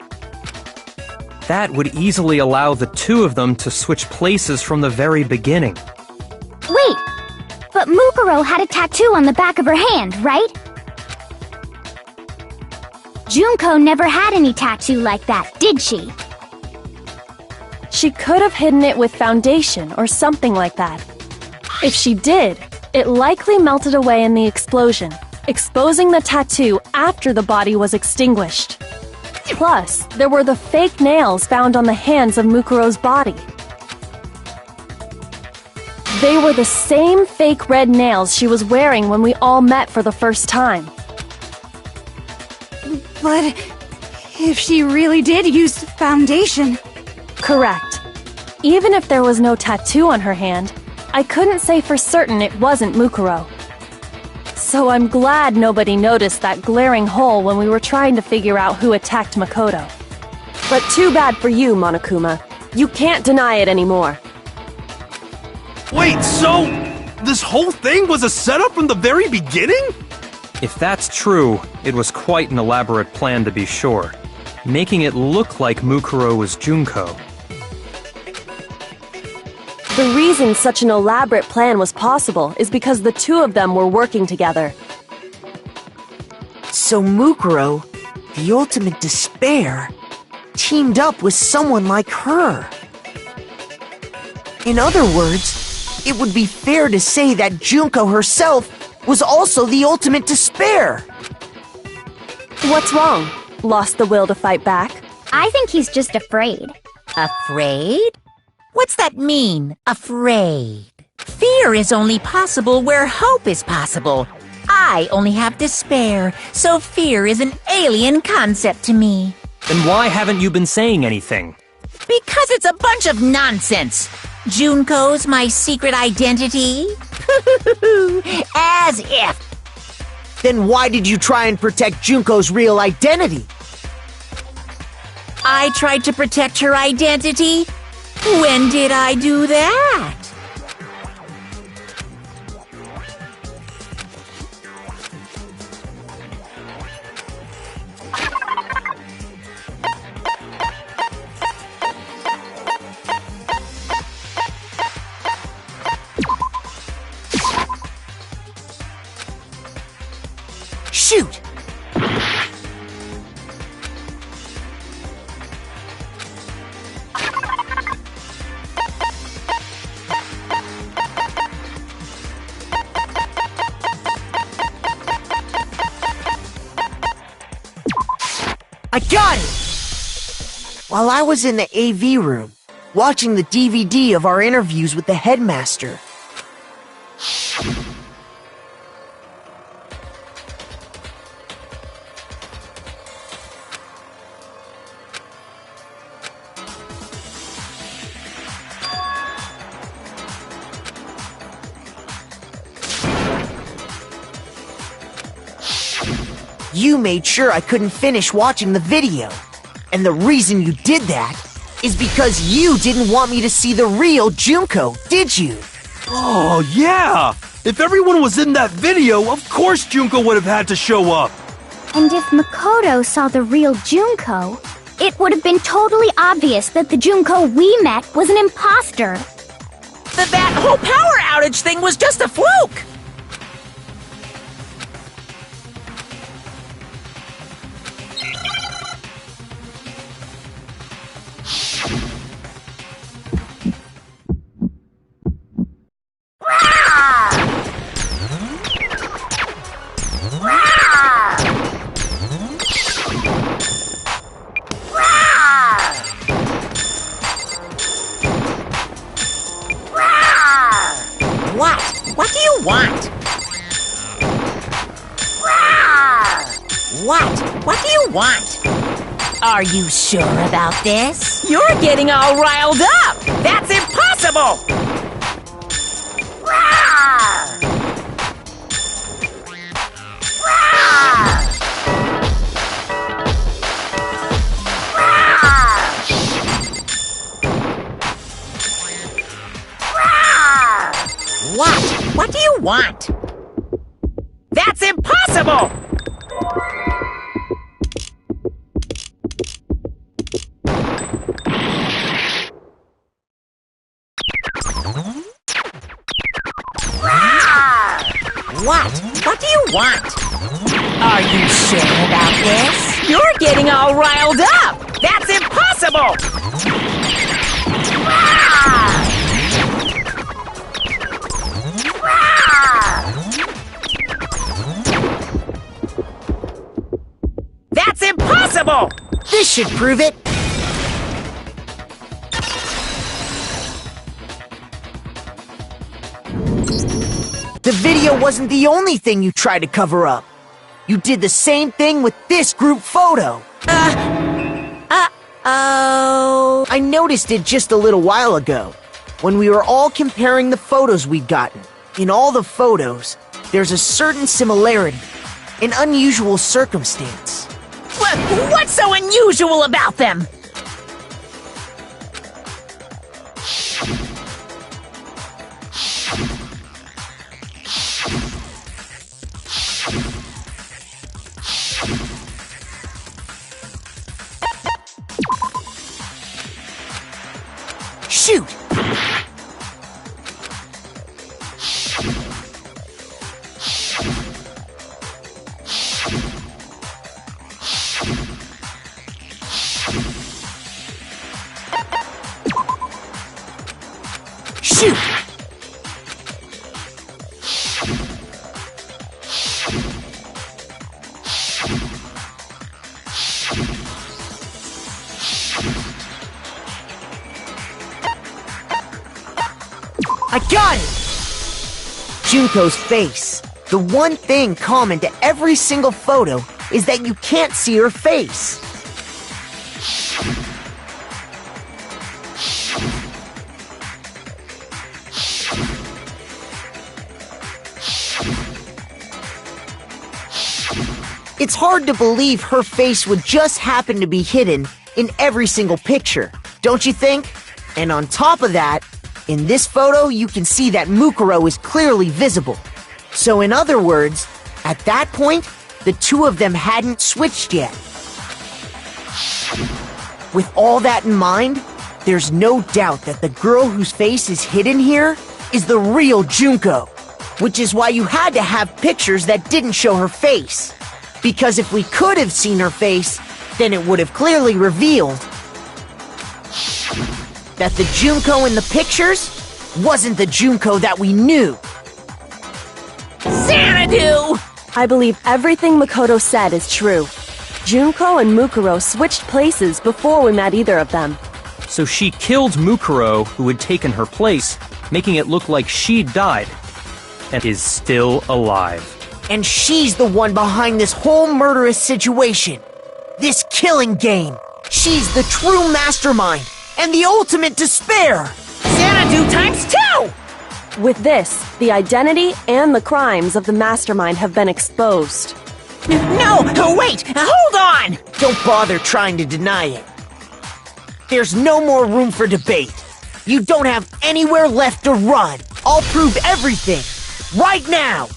That would easily allow the two of them to switch places from the very beginning. Wait, but Mukuro had a tattoo on the back of her hand, right? Junko never had any tattoo like that, did she? She could have hidden it with foundation or something like that. If she did, it likely melted away in the explosion, exposing the tattoo after the body was extinguished. Plus, there were the fake nails found on the hands of Mukuro's body. They were the same fake red nails she was wearing when we all met for the first time. But if she really did use foundation... Correct. Even if there was no tattoo on her hand, I couldn't say for certain it wasn't Mukuro. So I'm glad nobody noticed that glaring hole when we were trying to figure out who attacked Makoto. But too bad for you, Monokuma. You can't deny it anymore. Wait, so this whole thing was a setup from the very beginning? If that's true, it was quite an elaborate plan to be sure, making it look like Mukuro was Junko. The reason such an elaborate plan was possible is because the two of them were working together. So Mukuro, the ultimate despair, teamed up with someone like her. In other words, it would be fair to say that Junko herself was also the ultimate despair. What's wrong? Lost the will to fight back? I think he's just afraid. Afraid? What's that mean, afraid? Fear is only possible where hope is possible. I only have despair, so fear is an alien concept to me. Then why haven't you been saying anything? Because it's a bunch of nonsense. Junko's my secret identity? As if. Then why did you try and protect Junko's real identity? I tried to protect her identity? When did I do that? Shoot! I got it! While I was in the AV room, watching the DVD of our interviews with the headmaster, you made sure I couldn't finish watching the video. And the reason you did that is because you didn't want me to see the real Junko, did you? Oh, yeah! If everyone was in that video, of course Junko would have had to show up! And if Makoto saw the real Junko, it would have been totally obvious that the Junko we met was an imposter. That whole power outage thing was just a fluke! What do you want? What do you want? Are you sure about this? You're getting all riled up! That's impossible! want? That's impossible! What? What do you want? Are you sure about this? You're getting all riled up! That's impossible! That's impossible! This should prove it. The video wasn't the only thing you tried to cover up. You did the same thing with this group photo. Uh-oh. I noticed it just a little while ago, when we were all comparing the photos we'd gotten. In all the photos, there's a certain similarity, an unusual circumstance. What's so unusual about them? Shoot! Shoot! I got it! Junko's face. The one thing common to every single photo is that you can't see her face. It's hard to believe her face would just happen to be hidden in every single picture, don't you think? And on top of that, in this photo, you can see that Mukuro is clearly visible. So in other words, at that point, the two of them hadn't switched yet. With all that in mind, there's no doubt that the girl whose face is hidden here is the real Junko, which is why you had to have pictures that didn't show her face. Because if we could have seen her face, then it would have clearly revealed that the Junko in the pictures wasn't the Junko that we knew. Xanadu! I believe everything Makoto said is true. Junko and Mukuro switched places before we met either of them. So she killed Mukuro, who had taken her place, making it look like she died, and is still alive. And she's the one behind this whole murderous situation. This killing game. She's the true mastermind and the ultimate despair. Xanadu times 2! With this, the identity and the crimes of the mastermind have been exposed. No, wait, hold on! Don't bother trying to deny it. There's no more room for debate. You don't have anywhere left to run. I'll prove everything. Right now!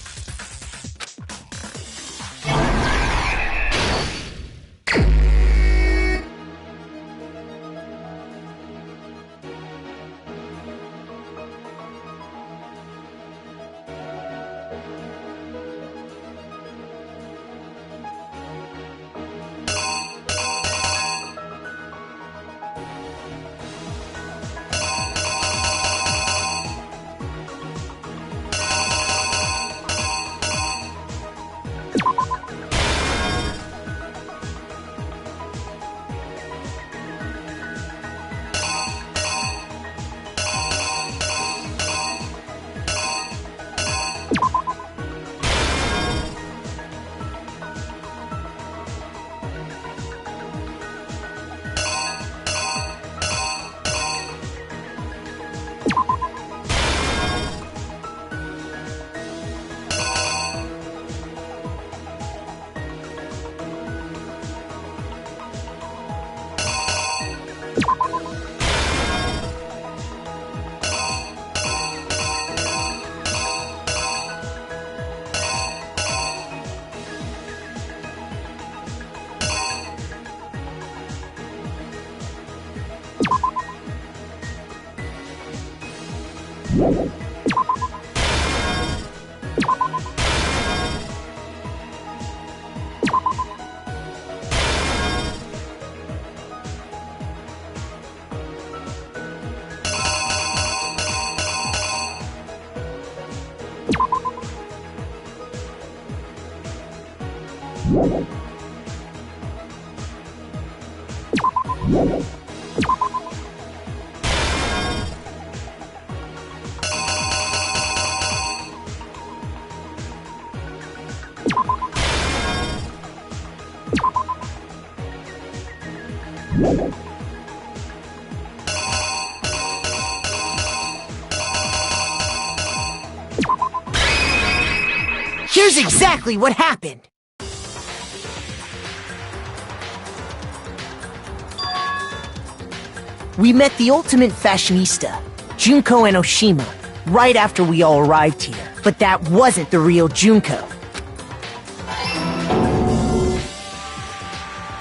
Here's exactly what happened. We met the ultimate fashionista, Junko and Oshima, right after we all arrived here. But that wasn't the real Junko.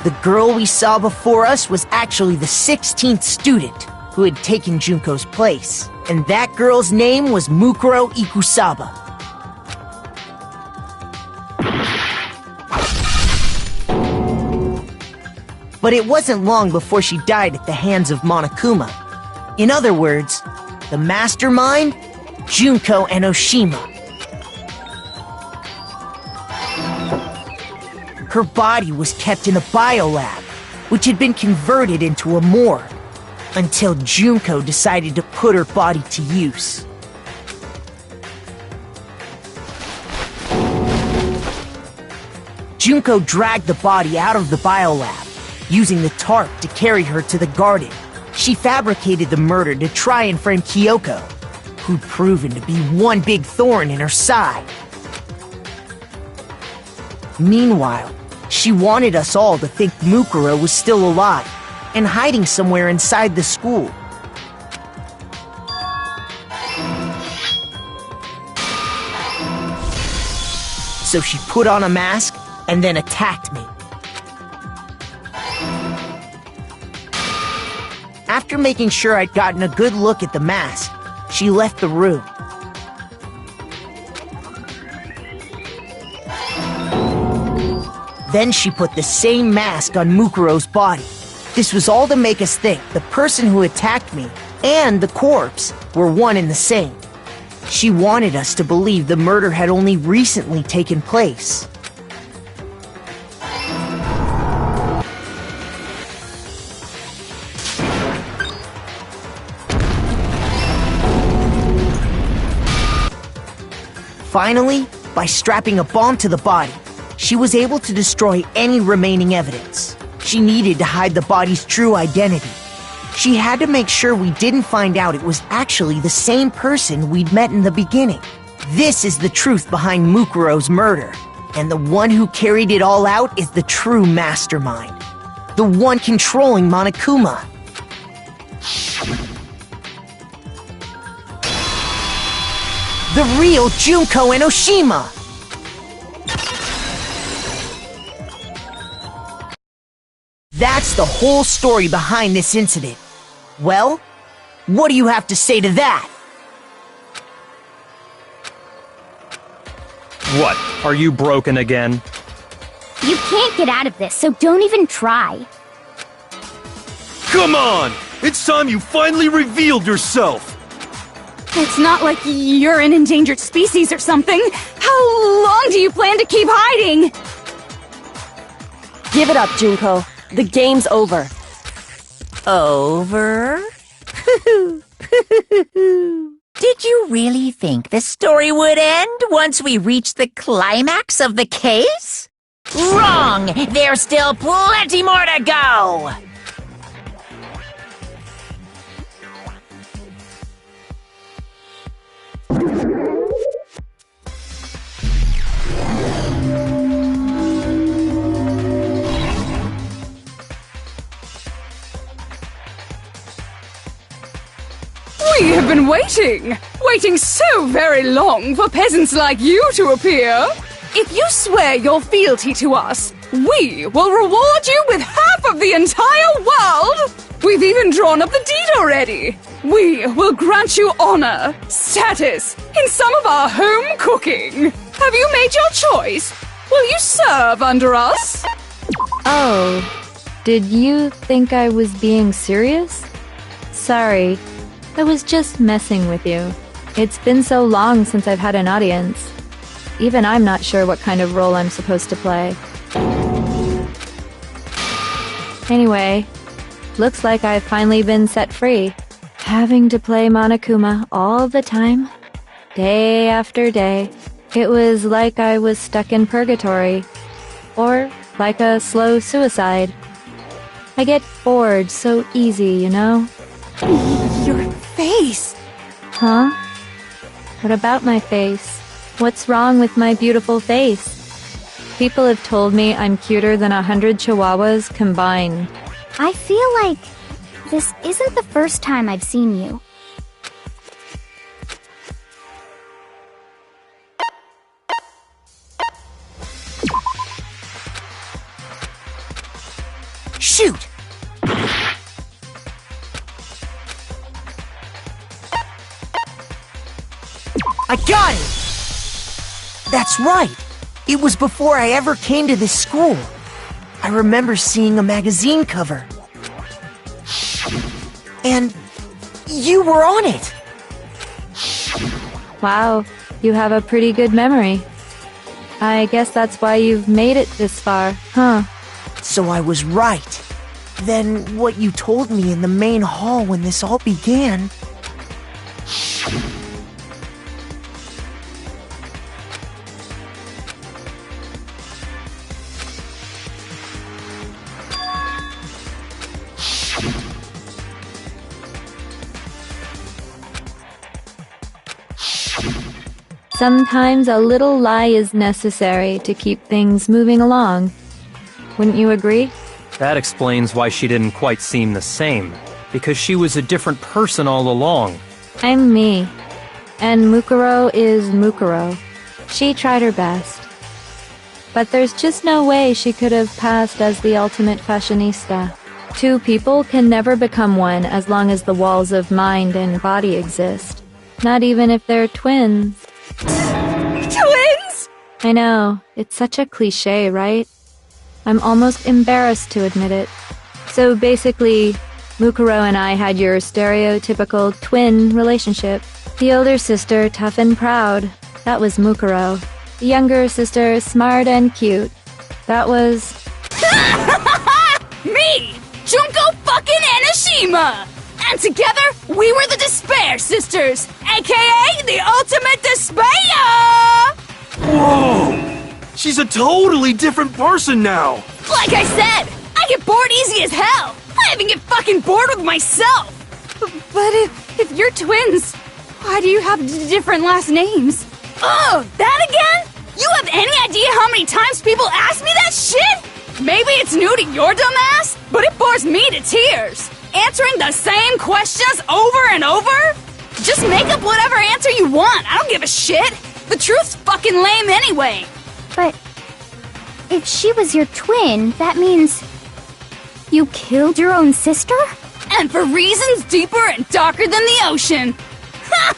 The girl we saw before us was actually the 16th student who had taken Junko's place. And that girl's name was Mukuro Ikusaba. But it wasn't long before she died at the hands of Monokuma. In other words, the mastermind, Junko and Oshima. Her body was kept in a biolab, which had been converted into a morgue, until Junko decided to put her body to use. Junko dragged the body out of the biolab, using the tarp to carry her to the garden. She fabricated the murder to try and frame Kyoko, who'd proven to be one big thorn in her side. Meanwhile, she wanted us all to think Mukuro was still alive and hiding somewhere inside the school. So she put on a mask and then attacked me. After making sure I'd gotten a good look at the mask, she left the room. Then she put the same mask on Mukuro's body. This was all to make us think the person who attacked me and the corpse were one and the same. She wanted us to believe the murder had only recently taken place. Finally, by strapping a bomb to the body, she was able to destroy any remaining evidence. She needed to hide the body's true identity. She had to make sure we didn't find out it was actually the same person we'd met in the beginning. This is the truth behind Mukuro's murder, and the one who carried it all out is the true mastermind. The one controlling Monokuma. The real Junko and Oshima! That's the whole story behind this incident. Well, what do you have to say to that? What? Are you broken again? You can't get out of this, so don't even try. Come on! It's time you finally revealed yourself! It's not like you're an endangered species or something. How long do you plan to keep hiding? Give it up, Junko. The game's over. Over? Did you really think the story would end once we reached the climax of the case? Wrong! There's still plenty more to go! We have been waiting so very long for peasants like you to appear. If you swear your fealty to us, we will reward you with half of the entire world. We've even drawn up the deed already. We will grant you honor, status, in some of our home cooking. Have you made your choice? Will you serve under us? Oh, did you think I was being serious? Sorry, I was just messing with you. It's been so long since I've had an audience. Even I'm not sure what kind of role I'm supposed to play. Anyway, looks like I've finally been set free. Having to play Monokuma all the time, day after day. It was like I was stuck in purgatory. Or like a slow suicide. I get bored so easy, you know? Your face! Huh? What about my face? What's wrong with my beautiful face? People have told me I'm cuter than 100 chihuahuas combined. I feel like this isn't the first time I've seen you. Shoot! I got it! That's right! It was before I ever came to this school. I remember seeing a magazine cover. And you were on it! Wow, you have a pretty good memory. I guess that's why you've made it this far, huh? So I was right. Then what you told me in the main hall when this all began... Sometimes a little lie is necessary to keep things moving along. Wouldn't you agree? That explains why she didn't quite seem the same. Because she was a different person all along. I'm me. And Mukuro is Mukuro. She tried her best. But there's just no way she could have passed as the ultimate fashionista. Two people can never become one as long as the walls of mind and body exist. Not even if they're twins. Twins?! I know, it's such a cliché, right? I'm almost embarrassed to admit it. So basically, Mukuro and I had your stereotypical twin relationship. The older sister, tough and proud. That was Mukuro. The younger sister, smart and cute. That was... Me! Junko fucking Enoshima! And together, we were the Despair Sisters, aka the Ultimate Despair! Whoa! She's a totally different person now! Like I said, I get bored easy as hell! I even get fucking bored with myself! But if you're twins, why do you have different last names? Oh, that again? You have any idea how many times people ask me that shit? Maybe it's new to your dumb ass, but it bores me to tears. Answering the same questions over and over? Just make up whatever answer you want. I don't give a shit. The truth's fucking lame anyway. But if she was your twin, that means you killed your own sister? And for reasons deeper and darker than the ocean. Ha!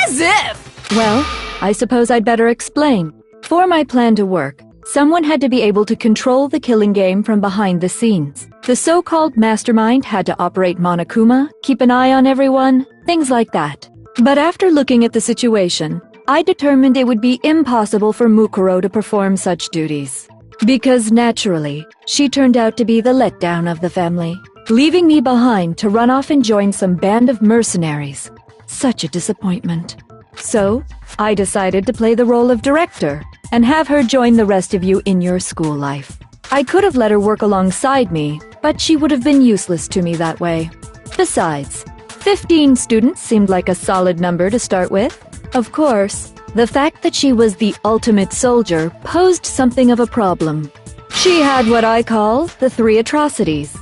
As if! Well, I suppose I'd better explain. For my plan to work, someone had to be able to control the killing game from behind the scenes. The so-called mastermind had to operate Monokuma, keep an eye on everyone, things like that. But after looking at the situation, I determined it would be impossible for Mukuro to perform such duties. Because naturally, she turned out to be the letdown of the family, leaving me behind to run off and join some band of mercenaries. Such a disappointment. So, I decided to play the role of director and have her join the rest of you in your school life. I could have let her work alongside me, but she would have been useless to me that way. Besides, 15 students seemed like a solid number to start with. Of course, the fact that she was the ultimate soldier posed something of a problem. She had what I call the three atrocities.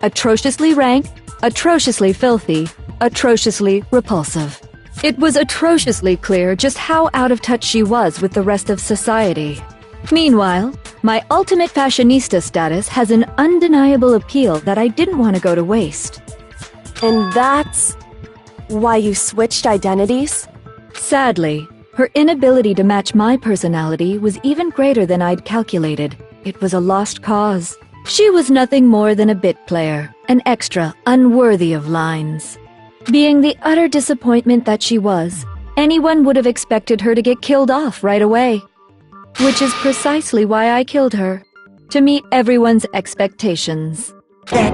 Atrociously rank, atrociously filthy, atrociously repulsive. It was atrociously clear just how out of touch she was with the rest of society. Meanwhile, my ultimate fashionista status has an undeniable appeal that I didn't want to go to waste. And that's why you switched identities? Sadly, her inability to match my personality was even greater than I'd calculated. It was a lost cause. She was nothing more than a bit player, an extra unworthy of lines. Being the utter disappointment that she was, anyone would have expected her to get killed off right away. Which is precisely why I killed her, to meet everyone's expectations. That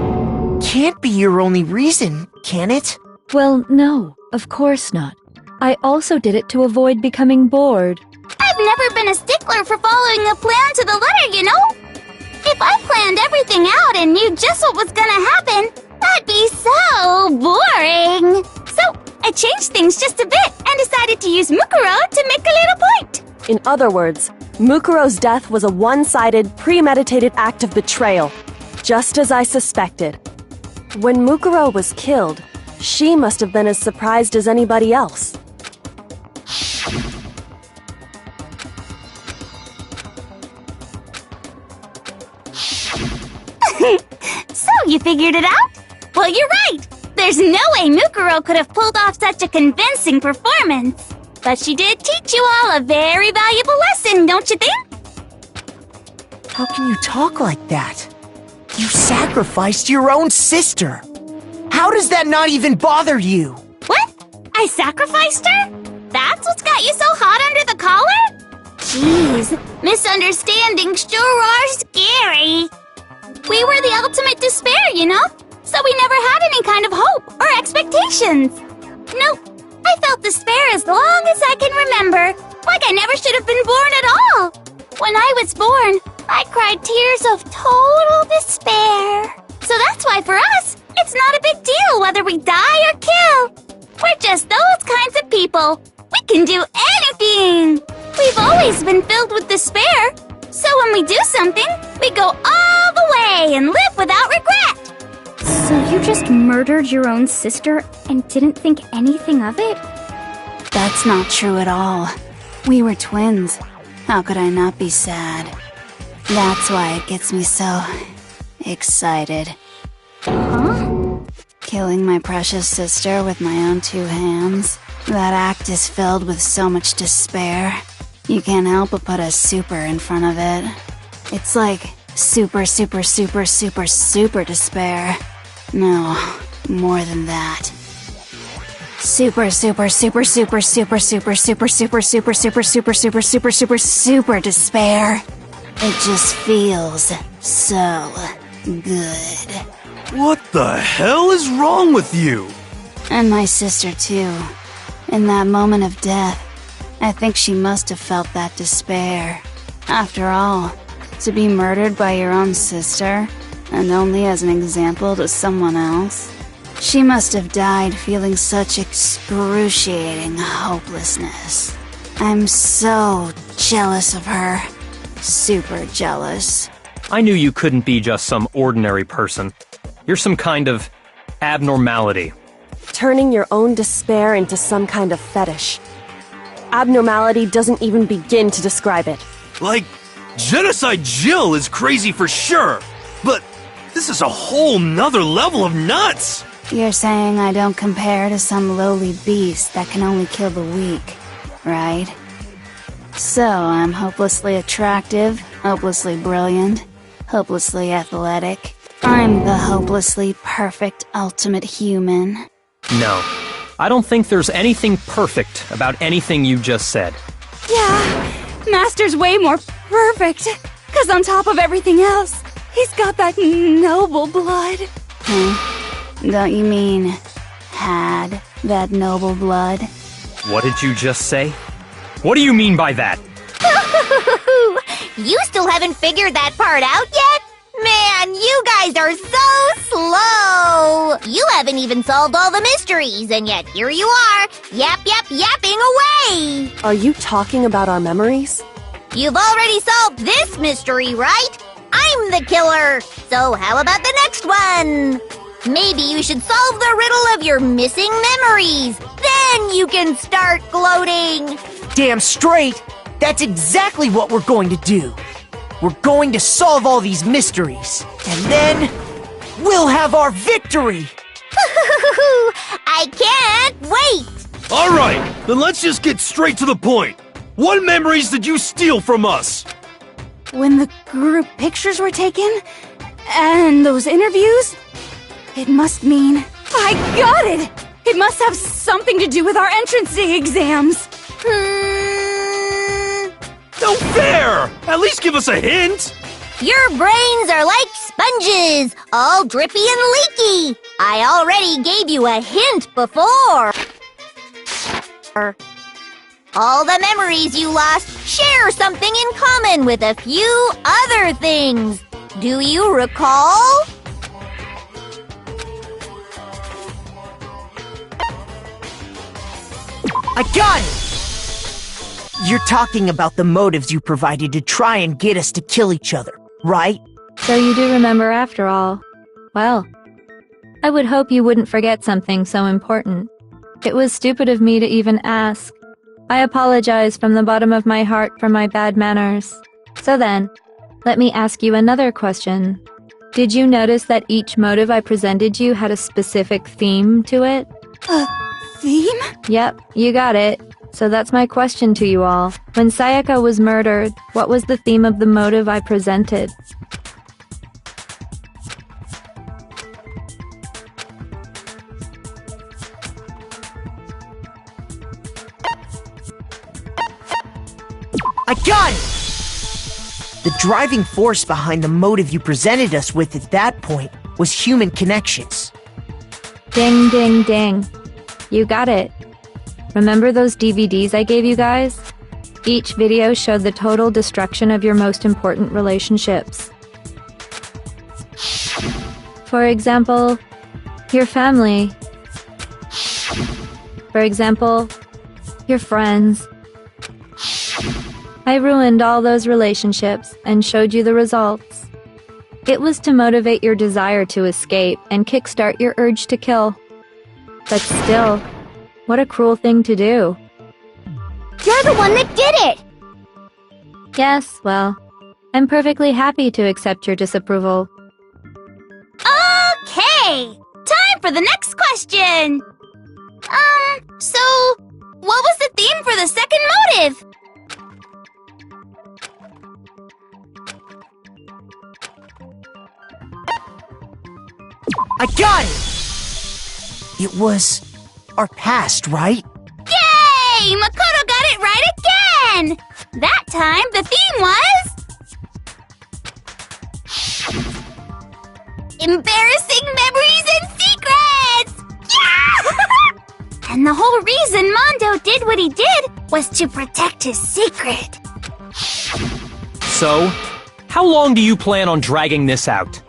can't be your only reason, can it? Well, no, of course not. I also did it to avoid becoming bored. I've never been a stickler for following a plan to the letter, you know? If I planned everything out and knew just what was gonna happen, that'd be so boring. So, I changed things just a bit and decided to use Mukuro to make a little point. In other words, Mukuro's death was a one-sided, premeditated act of betrayal, just as I suspected. When Mukuro was killed, she must have been as surprised as anybody else. So, you figured it out? Well, you're right! There's no way Mukuro could have pulled off such a convincing performance. But she did teach you all a very valuable lesson, don't you think? How can you talk like that? You sacrificed your own sister. How does that not even bother you? What? I sacrificed her? That's what's got you so hot under the collar? Jeez, misunderstandings sure are scary. We were the ultimate despair, you know? So we never had any kind of hope or expectations. Nope, I felt despair as long as I can remember. Like I never should have been born at all. When I was born, I cried tears of total despair. So that's why for us, it's not a big deal whether we die or kill. We're just those kinds of people. We can do anything. We've always been filled with despair. So when we do something, we go all the way and live without regret. So you just murdered your own sister and didn't think anything of it? That's not true at all. We were twins. How could I not be sad? That's why it gets me so excited. Huh? Killing my precious sister with my own two hands. That act is filled with so much despair. You can't help but put a super in front of it. It's like super, super, super, super, super despair. No, more than that. Super, super, super, super, super, super, super, super, super, super, super, super, super, super, super despair. It just feels so good. What the hell is wrong with you? And my sister too. In that moment of death, I think she must have felt that despair. After all, to be murdered by your own sister, and only as an example to someone else, she must have died feeling such excruciating hopelessness. I'm so jealous of her. Super jealous. I knew you couldn't be just some ordinary person. You're some kind of abnormality. Turning your own despair into some kind of fetish. Abnormality doesn't even begin to describe it. Like, Genocide Jill is crazy for sure, but this is a whole nother level of nuts! You're saying I don't compare to some lowly beast that can only kill the weak, right? So I'm hopelessly attractive, hopelessly brilliant, hopelessly athletic. I'm the hopelessly perfect ultimate human. No, I don't think there's anything perfect about anything you just said. Yeah, Master's way more perfect. 'Cause on top of everything else, he's got that noble blood. Don't you mean had that noble blood? What did you just say? What do you mean by that? You still haven't figured that part out yet? Man, you guys are so slow! You haven't even solved all the mysteries, and yet here you are, yapping away! Are you talking about our memories? You've already solved this mystery, right? I'm the killer! So how about the next one? Maybe you should solve the riddle of your missing memories. Then you can start gloating! Damn straight! That's exactly what we're going to do. We're going to solve all these mysteries, and then we'll have our victory! I can't wait! Alright, then let's just get straight to the point. What memories did you steal from us? When the group pictures were taken, and those interviews, it must mean... I got it! It must have something to do with our entrance exams. No fair! At least give us a hint! Your brains are like sponges, all drippy and leaky. I already gave you a hint before. All the memories you lost share something in common with a few other things. Do you recall? I got it! You're talking about the motives you provided to try and get us to kill each other, right? So you do remember after all. Well, I would hope you wouldn't forget something so important. It was stupid of me to even ask. I apologize from the bottom of my heart for my bad manners. So then, let me ask you another question. Did you notice that each motive I presented you had a specific theme to it? Theme? Yep, you got it. So that's my question to you all. When Sayaka was murdered, what was the theme of the motive I presented? I got it! The driving force behind the motive you presented us with at that point was human connections. Ding, ding, ding. You got it. Remember those DVDs I gave you guys? Each video showed the total destruction of your most important relationships. For example, your family. For example, your friends. I ruined all those relationships and showed you the results. It was to motivate your desire to escape and kickstart your urge to kill. But still, what a cruel thing to do. You're the one that did it! Yes, well, I'm perfectly happy to accept your disapproval. Okay! Time for the next question! So, what was the theme for the second motive? I got it! It was our past, right? Yay! Makoto got it right again! That time, the theme was... embarrassing memories and secrets! Yeah! And the whole reason Mondo did what he did was to protect his secret. So, how long do you plan on dragging this out?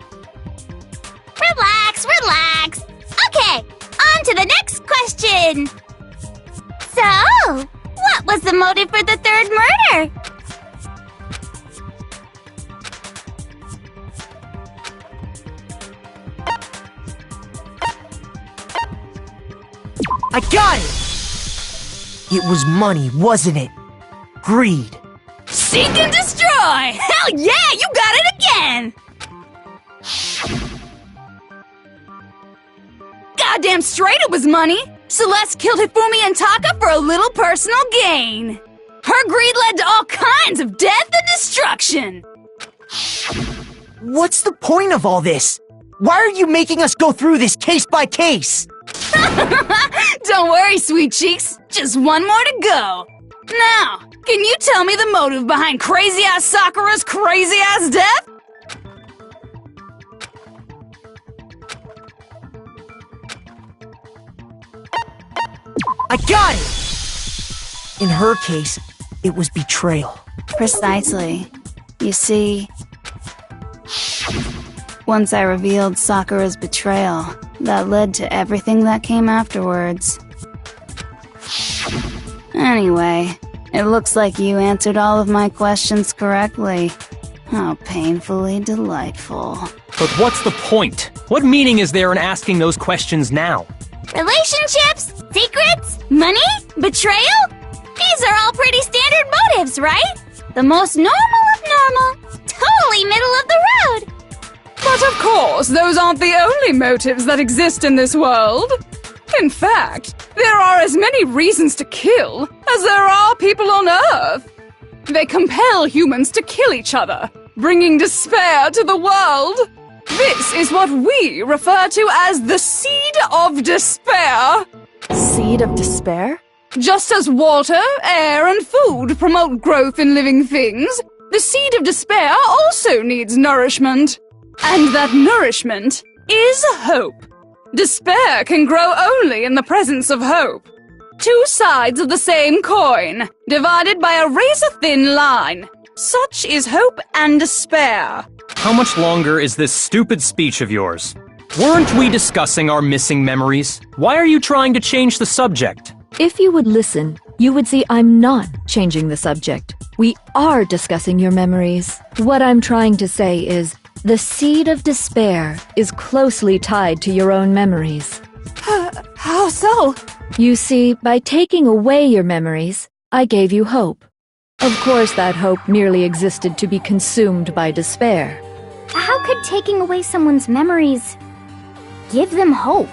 Relax, relax. Okay, on to the next question. So, what was the motive for the third murder? I got it! It was money, wasn't it? Greed. Seek and destroy! Hell yeah, you got it again! Goddamn straight it was money! Celeste killed Hifumi and Taka for a little personal gain. Her greed led to all kinds of death and destruction. What's the point of all this? Why are you making us go through this case by case? Don't worry, sweet cheeks. Just one more to go. Now, can you tell me the motive behind crazy-ass Sakura's crazy-ass death? I got it! In her case, it was betrayal. Precisely. You see, once I revealed Sakura's betrayal, that led to everything that came afterwards. Anyway, it looks like you answered all of my questions correctly. How painfully delightful. But what's the point? What meaning is there in asking those questions now? Relationships? Secrets? Money? Betrayal? These are all pretty standard motives, right? The most normal of normal. Totally middle of the road. But of course, those aren't the only motives that exist in this world. In fact, there are as many reasons to kill as there are people on Earth. They compel humans to kill each other, bringing despair to the world. This is what we refer to as the seed of despair. Seed of despair? Just as water, air, and food promote growth in living things, the seed of despair also needs nourishment. And that nourishment is hope. Despair can grow only in the presence of hope. Two sides of the same coin, divided by a razor-thin line. Such is hope and despair. How much longer is this stupid speech of yours? Weren't we discussing our missing memories? Why are you trying to change the subject? If you would listen, you would see I'm not changing the subject. We are discussing your memories. What I'm trying to say is, the seed of despair is closely tied to your own memories. How so? You see, by taking away your memories, I gave you hope. Of course, that hope merely existed to be consumed by despair. How could taking away someone's memories give them hope?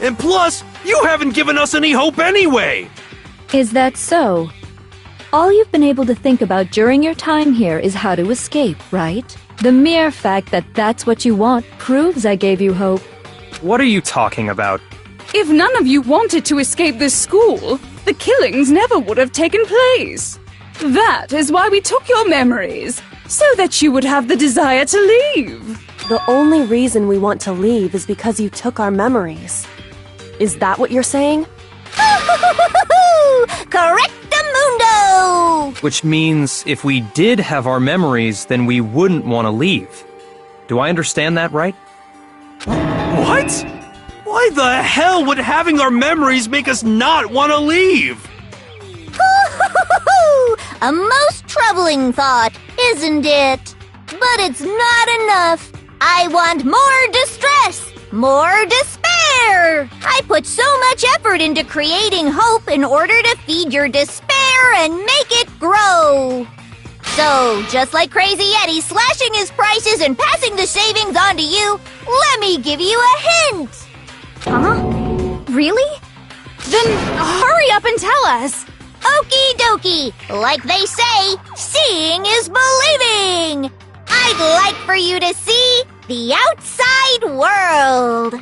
And plus, you haven't given us any hope anyway! Is that so? All you've been able to think about during your time here is how to escape, right? The mere fact that that's what you want proves I gave you hope. What are you talking about? If none of you wanted to escape this school, the killings never would have taken place. That is why we took your memories, so that you would have the desire to leave. The only reason we want to leave is because you took our memories. Is that what you're saying? Correctamundo! Which means if we did have our memories, then we wouldn't want to leave. Do I understand that right? What? Why the hell would having our memories make us not want to leave? A most troubling thought, isn't it? But it's not enough. I want more distress, more despair. I put so much effort into creating hope in order to feed your despair and make it grow. So, just like Crazy Eddie slashing his prices and passing the savings on to you, let me give you a hint. Huh? Really? Then hurry up and tell us. Okie dokie. Like they say, seeing is believing. I'd like for you to see the outside world.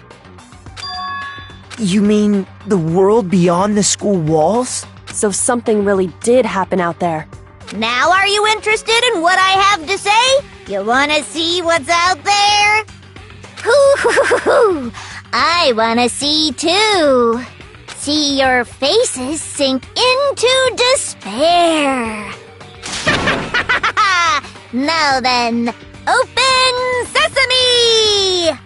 You mean the world beyond the school walls? So something really did happen out there. Now are you interested in what I have to say? You wanna see what's out there? Hoo-hoo-hoo-hoo! I wanna see too. See your faces sink into despair. Now then, open sesame!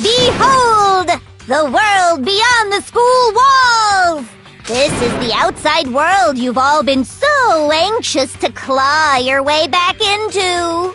Behold, the world beyond the school walls! This is the outside world you've all been so anxious to claw your way back into.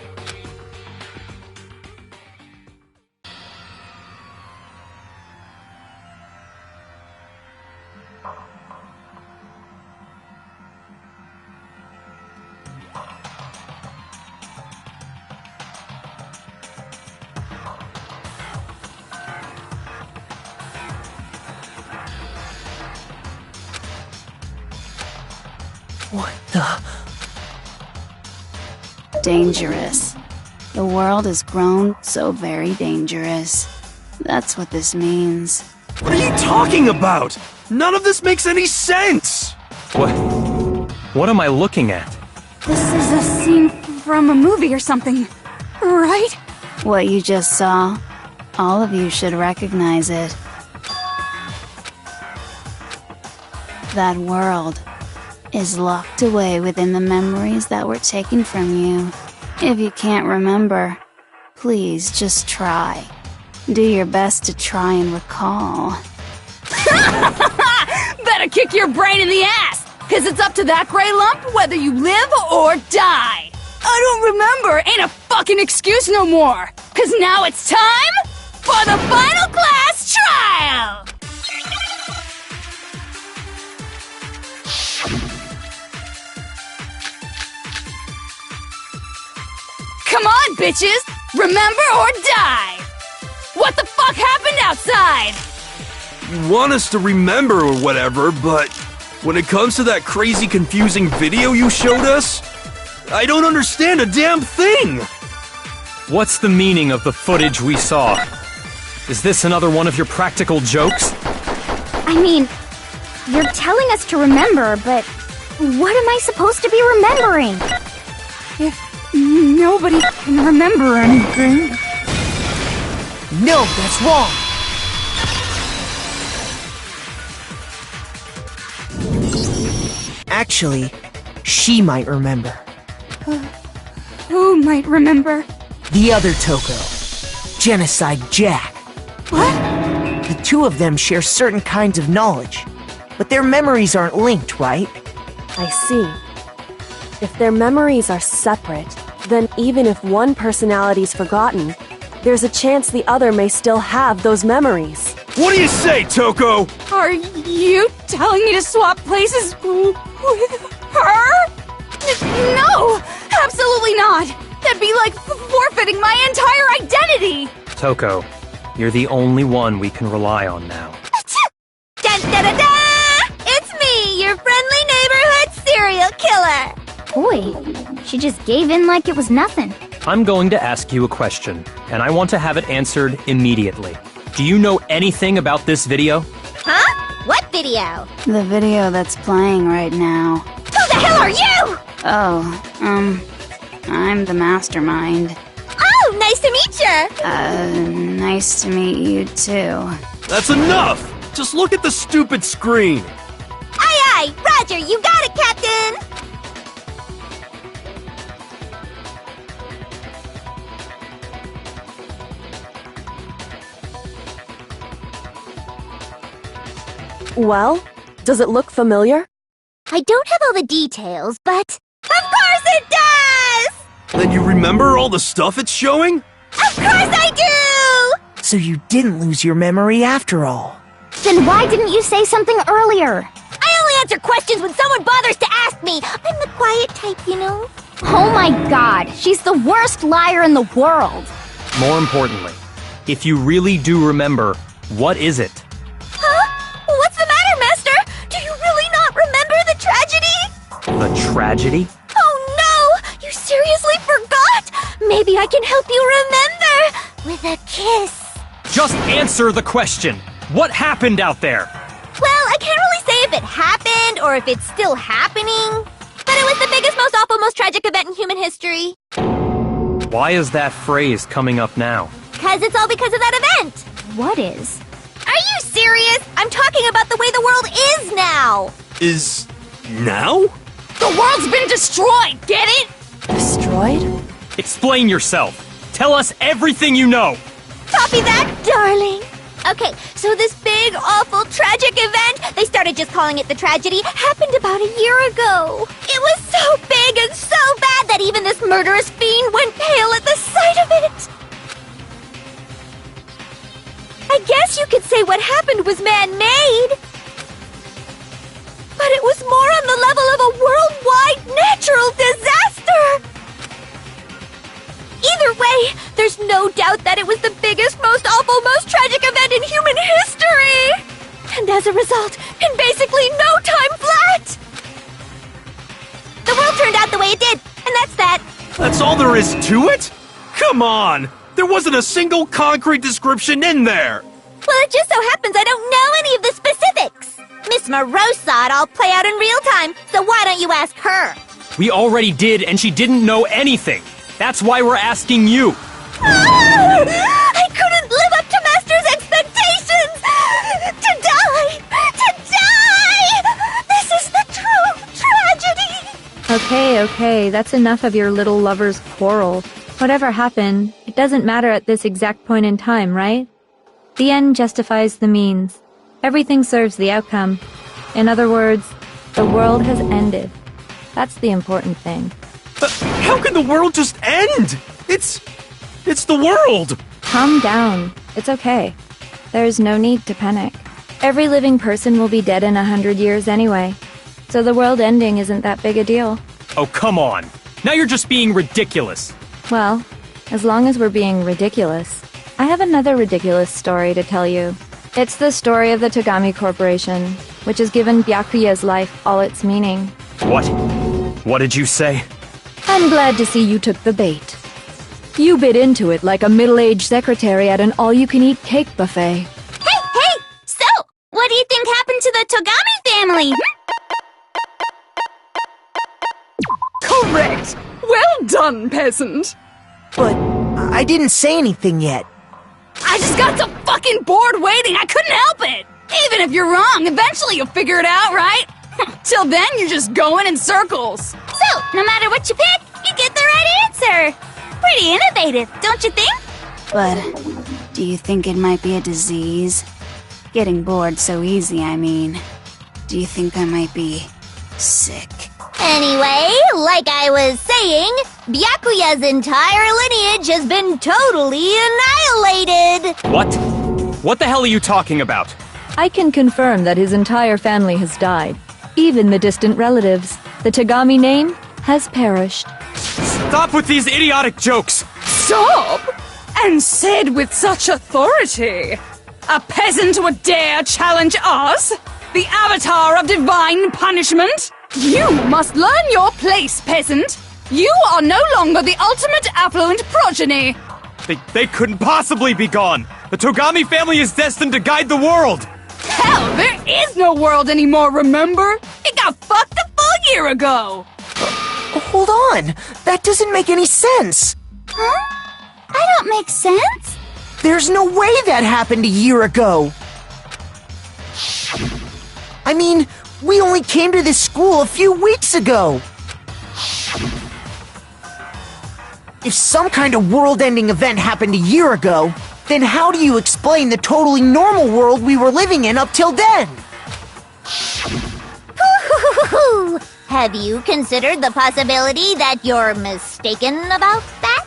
What the? Dangerous. The world has grown so very dangerous. That's what this means. What are you talking about? None of this makes any sense! What am I looking at? This is a scene from a movie or something, right? What you just saw, all of you should recognize it. That world is locked away within the memories that were taken from you. If you can't remember, please just try. Do your best to try and recall. Better kick your brain in the ass, cause it's up to that gray lump whether you live or die. I don't remember ain't a fucking excuse no more, cause now it's time for the final class trial! Come on, bitches! Remember or die! What the fuck happened outside? You want us to remember or whatever, but when it comes to that crazy confusing video you showed us, I don't understand a damn thing! What's the meaning of the footage we saw? Is this another one of your practical jokes? I mean, you're telling us to remember, but what am I supposed to be remembering? If nobody can remember anything, No, that's wrong. Actually, she might remember. Who might remember? The other Toko. Genocide Jack. What? The two of them share certain kinds of knowledge, but their memories aren't linked, right? I see. If their memories are separate, then even if one personality's forgotten, there's a chance the other may still have those memories. What do you say, Toko? Are you telling me to swap places with her? No! Absolutely not! That'd be like forfeiting my entire identity! Toko, you're the only one we can rely on now. Dun, da, da, da! It's me, your friendly neighborhood serial killer! Boy, she just gave in like it was nothing. I'm going to ask you a question, and I want to have it answered immediately. Do you know anything about this video? Huh? What video? The video that's playing right now. Who the hell are you? Oh, I'm the mastermind. Oh, nice to meet you! Nice to meet you too. That's enough! Just look at the stupid screen! Aye, aye! Roger, you got it, Captain! Well, does it look familiar? I don't have all the details, but... Of course it does! Then you remember all the stuff it's showing? Of course I do! So you didn't lose your memory after all. Then why didn't you say something earlier? I only answer questions when someone bothers to ask me. I'm the quiet type, you know? Oh my god, she's the worst liar in the world. More importantly, if you really do remember, what is it? Huh? What's the matter, Master? Do you really not remember the tragedy? The tragedy? Oh no! You seriously forgot? Maybe I can help you remember with a kiss. Just answer the question. What happened out there? Well, I can't really say if it happened or if it's still happening, but it was the biggest, most awful, most tragic event in human history. Why is that phrase coming up now? Because it's all because of that event. What is? Are you serious? I'm talking about the way the world is now. Is... now? The world's been destroyed, get it? Destroyed? Explain yourself. Tell us everything you know. Copy that, darling. Okay, so this big, awful, tragic event, they started just calling it the tragedy, happened about a year ago. It was so big and so bad that even this murderous fiend went pale at the sight of it. I guess you could say what happened was man-made. But it was more on the level of a worldwide natural disaster. Either way, there's no doubt that it was the biggest, most awful, most tragic event in human history! And as a result, in basically no time flat! The world turned out the way it did, and that's that. That's all there is to it? Come on! There wasn't a single concrete description in there! Well, it just so happens I don't know any of the specifics. Miss Moreau saw it all play out in real time, so why don't you ask her? We already did, and she didn't know anything. That's why we're asking you. I couldn't live up to Master's expectations! To die! To die! This is the true tragedy! Okay, that's enough of your little lover's quarrel. Whatever happened, it doesn't matter at this exact point in time, right? The end justifies the means. Everything serves the outcome. In other words, the world has ended. That's the important thing. How can the world just end? It's the world! Calm down. It's okay. There's no need to panic. Every living person will be dead in 100 years anyway. So the world ending isn't that big a deal. Oh, come on. Now you're just being ridiculous. Well, as long as we're being ridiculous, I have another ridiculous story to tell you. It's the story of the Togami Corporation, which has given Byakuya's life all its meaning. What? What did you say? I'm glad to see you took the bait. You bit into it like a middle-aged secretary at an all-you-can-eat cake buffet. Hey! So, what do you think happened to the Togami family? Correct! Well done, peasant! But I didn't say anything yet. I just got so fucking bored waiting, I couldn't help it! Even if you're wrong, eventually you'll figure it out, right? Till then, you're just going in circles. So, no matter what you pick, you get the right answer. Pretty innovative, don't you think? But do you think it might be a disease? Getting bored so easy, I mean. Do you think I might be sick? Anyway, like I was saying, Byakuya's entire lineage has been totally annihilated! What? What the hell are you talking about? I can confirm that his entire family has died. Even the distant relatives. The Tagami name has perished. Stop with these idiotic jokes! Stop? And said with such authority. A peasant would dare challenge us? The avatar of divine punishment? You must learn your place, peasant. You are no longer the ultimate affluent progeny. They couldn't possibly be gone! The Togami family is destined to guide the world! Hell, there is no world anymore, remember? It got fucked a full year ago! Hold on! That doesn't make any sense! Huh? I don't make sense? There's no way that happened a year ago! I mean, we only came to this school a few weeks ago! If some kind of world-ending event happened a year ago, then how do you explain the totally normal world we were living in up till then? Have you considered the possibility that you're mistaken about that?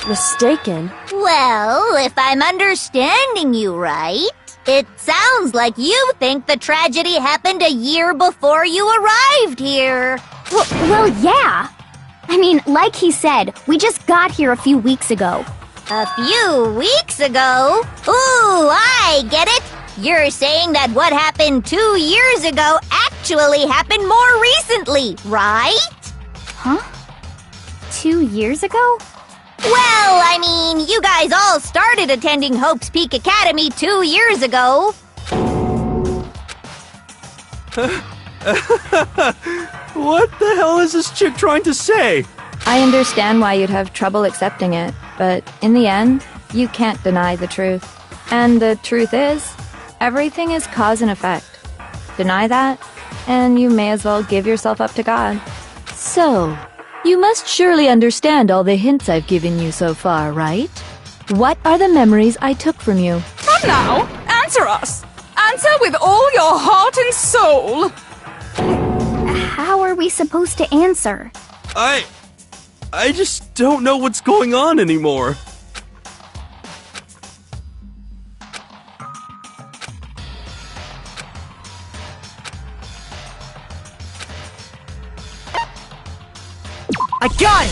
Mistaken? Well, if I'm understanding you right, it sounds like you think the tragedy happened a year before you arrived here. Well, yeah. I mean, like he said, we just got here a few weeks ago. A few weeks ago? Ooh, I get it! You're saying that what happened 2 years ago actually happened more recently, right? Huh? 2 years ago? Well, I mean, you guys all started attending Hope's Peak Academy 2 years ago. What the hell is this chick trying to say? I understand why you'd have trouble accepting it, but in the end, you can't deny the truth. And the truth is, everything is cause and effect. Deny that, and you may as well give yourself up to God. So, you must surely understand all the hints I've given you so far, right? What are the memories I took from you? Come now, answer us! Answer with all your heart and soul! How are we supposed to answer? I just don't know what's going on anymore. I got it!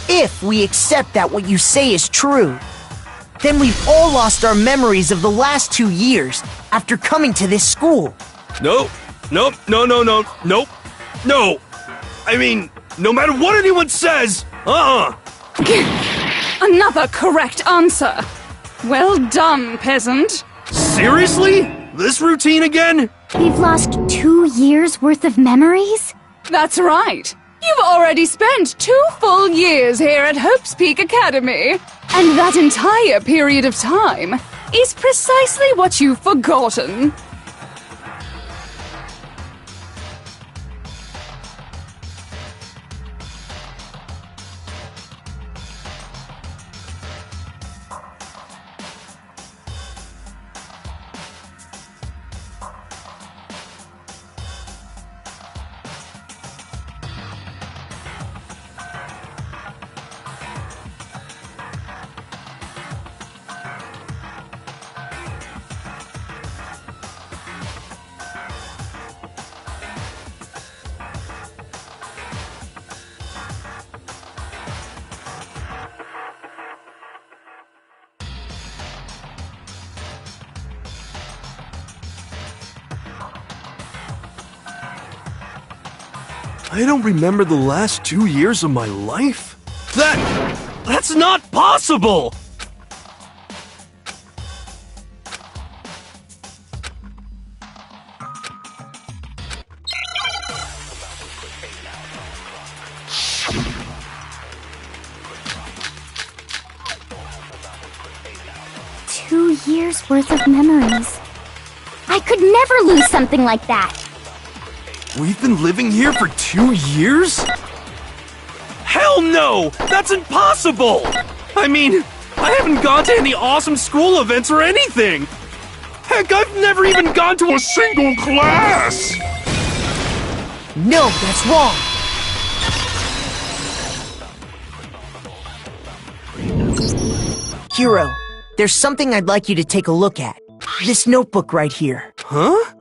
If we accept that what you say is true, then we've all lost our memories of the last 2 years after coming to this school. Nope. No. I mean, no matter what anyone says, Another correct answer. Well done, peasant. Seriously? This routine again? We've lost 2 years worth of memories? That's right. You've already spent 2 full years here at Hope's Peak Academy. And that entire period of time is precisely what you've forgotten. I don't remember the last 2 years of my life? That's not possible! years' worth of memories. I could never lose something like that. We've been living here for 2 years? Hell no! That's impossible! I mean, I haven't gone to any awesome school events or anything! Heck, I've never even gone to a single class! No, that's wrong! Hero, there's something I'd like you to take a look at. This notebook right here. Huh?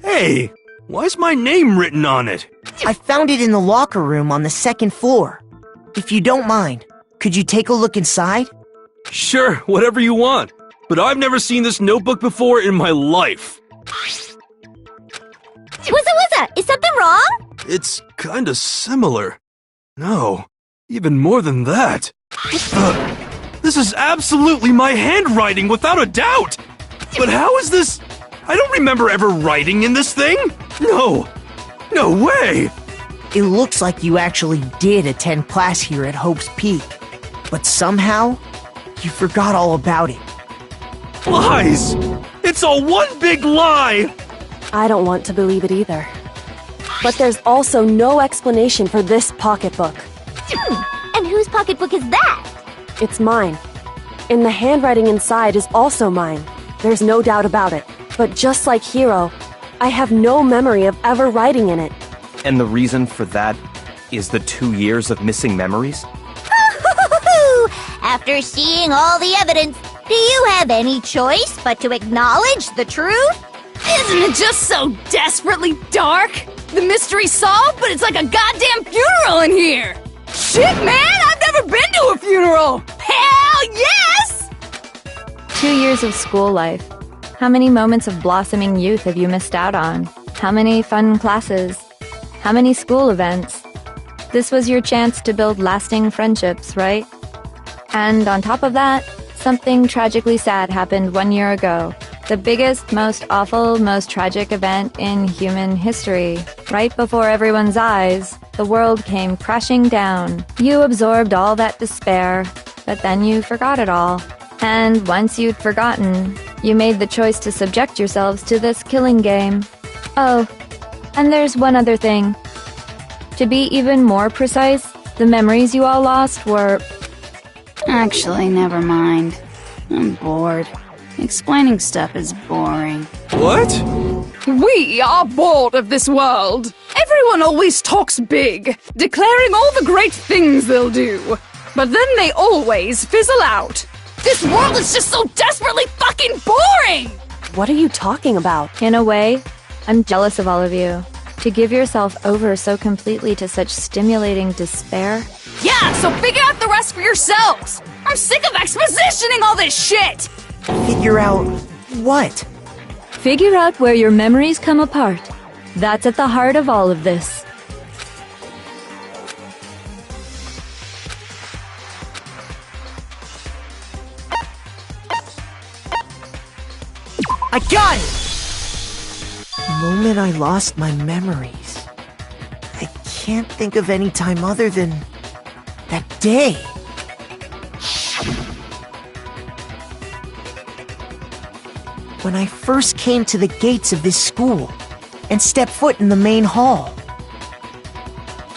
Hey, why's my name written on it? I found it in the locker room on the 2nd floor. If you don't mind, could you take a look inside? Sure, whatever you want. But I've never seen this notebook before in my life. Wuzza, is something wrong? It's kinda similar. No, even more than that. This is absolutely my handwriting, without a doubt! But how is this? I don't remember ever writing in this thing! No! No way! It looks like you actually did attend class here at Hope's Peak. But somehow, you forgot all about it. Lies! It's all one big lie! I don't want to believe it either. But there's also no explanation for this pocketbook. And whose pocketbook is that? It's mine. And the handwriting inside is also mine. There's no doubt about it. But just like Hiro, I have no memory of ever writing in it. And the reason for that is the 2 years of missing memories? After seeing all the evidence, do you have any choice but to acknowledge the truth? Isn't it just so desperately dark? The mystery's solved, but it's like a goddamn funeral in here! Shit, man! I've never been to a funeral! Hell yes! 2 years of school life. How many moments of blossoming youth have you missed out on? How many fun classes? How many school events? This was your chance to build lasting friendships, right? And on top of that, something tragically sad happened 1 year ago. The biggest, most awful, most tragic event in human history. Right before everyone's eyes, the world came crashing down. You absorbed all that despair, but then you forgot it all. And once you'd forgotten, you made the choice to subject yourselves to this killing game. Oh, and there's one other thing. To be even more precise, the memories you all lost were... Actually, never mind. I'm bored. Explaining stuff is boring. What? We are bored of this world. Everyone always talks big, declaring all the great things they'll do. But then they always fizzle out. This world is just so desperately fucking boring! What are you talking about? In a way, I'm jealous of all of you. To give yourself over so completely to such stimulating despair. Yeah, so figure out the rest for yourselves! I'm sick of expositioning all this shit! Figure out what? Figure out where your memories come apart. That's at the heart of all of this. I got it! The moment I lost my memories, I can't think of any time other than that day. When I first came to the gates of this school and stepped foot in the main hall.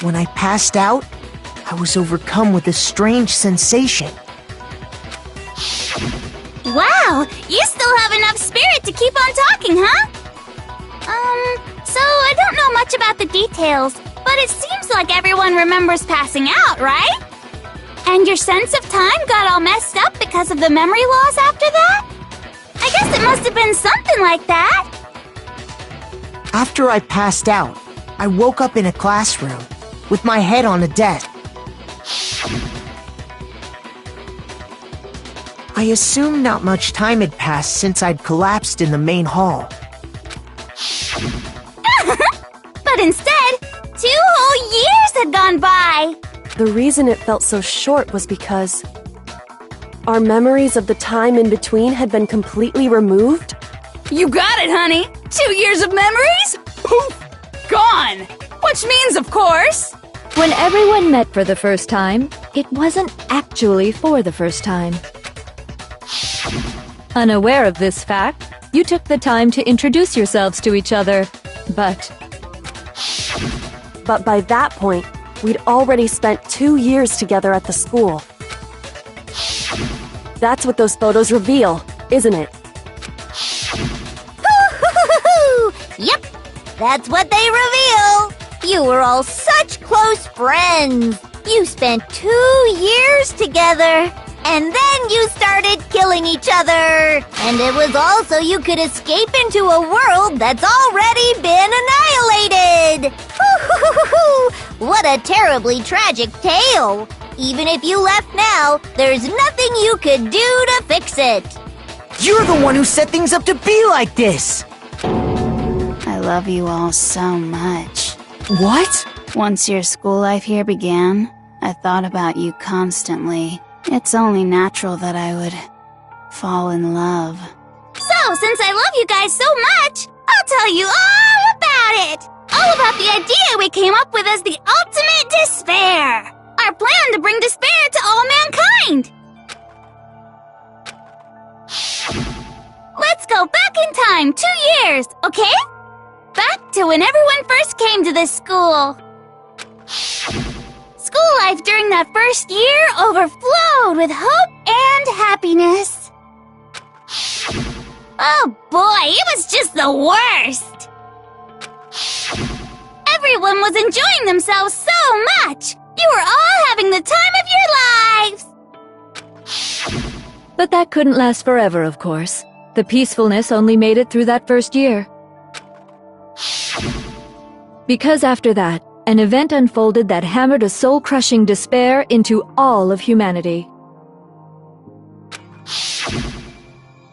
When I passed out, I was overcome with a strange sensation. Wow, you still have enough spirit to keep on talking, huh? So I don't know much about the details, but it seems like everyone remembers passing out, right? And your sense of time got all messed up because of the memory loss after that? I guess it must have been something like that. After I passed out, I woke up in a classroom with my head on a desk. I assumed not much time had passed since I'd collapsed in the main hall. But instead, 2 whole years had gone by. The reason it felt so short was because our memories of the time in between had been completely removed. You got it, honey! 2 years of memories? Poof! Gone! Which means, of course... When everyone met for the first time, it wasn't actually for the first time. Unaware of this fact, you took the time to introduce yourselves to each other, But by that point, we'd already spent 2 years together at the school. That's what those photos reveal, isn't it? Yep, that's what they reveal. You were all such close friends. You spent 2 years together. And then you started killing each other. And it was all so you could escape into a world that's already been annihilated. What a terribly tragic tale. Even if you left now, there's nothing you could do to fix it. You're the one who set things up to be like this. I love you all so much. What? Once your school life here began, I thought about you constantly. It's only natural that I would fall in love. So, since I love you guys so much, I'll tell you all about it! All about the idea we came up with as the ultimate despair! Our plan to bring despair to all mankind! Let's go back in time 2 years, okay? Back to when everyone first came to this school. School life during that first year overflowed with hope and happiness. Oh boy, it was just the worst! Everyone was enjoying themselves so much! You were all having the time of your lives! But that couldn't last forever, of course. The peacefulness only made it through that first year. Because after that, an event unfolded that hammered a soul-crushing despair into all of humanity.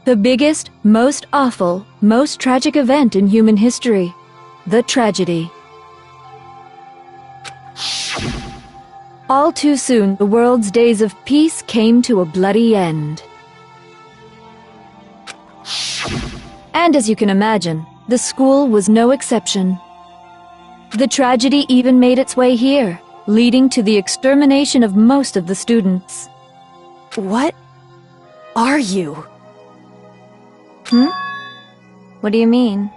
The biggest, most awful, most tragic event in human history. The tragedy. All too soon, the world's days of peace came to a bloody end. And as you can imagine, the school was no exception. The tragedy even made its way here, leading to the extermination of most of the students. What are you? What do you mean?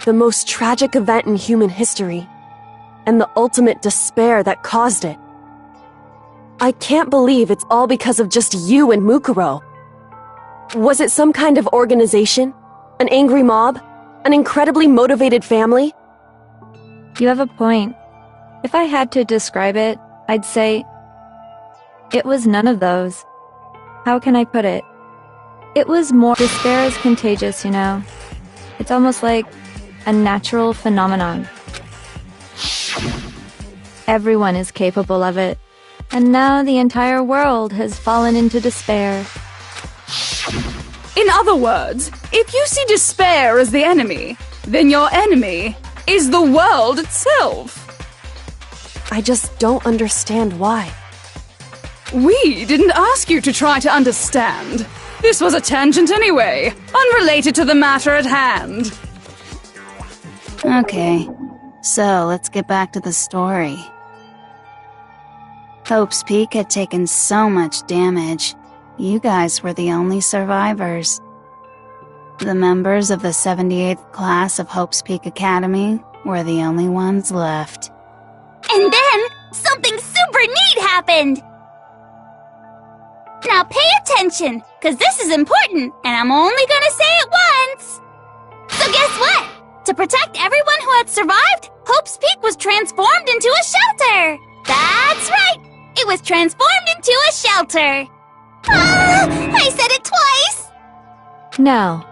The most tragic event in human history, and the ultimate despair that caused it. I can't believe it's all because of just you and Mukuro. Was it some kind of organization? An angry mob? An incredibly motivated family? You have a point. If I had to describe it, I'd say it was none of those. How can I put it? It was more... Despair is contagious, you know. It's almost like a natural phenomenon. Everyone is capable of it. And now the entire world has fallen into despair. In other words, if you see despair as the enemy, then your enemy is the world itself. I just don't understand why. We didn't ask you to try to understand. This was a tangent anyway, unrelated to the matter at hand. Okay, so let's get back to the story. Hope's Peak had taken so much damage. You guys were the only survivors. The members of the 78th class of Hope's Peak Academy were the only ones left. And then, something super neat happened! Now pay attention, cause this is important, and I'm only gonna say it once! So guess what? To protect everyone who had survived, Hope's Peak was transformed into a shelter! That's right! It was transformed into a shelter! I said it twice! Now,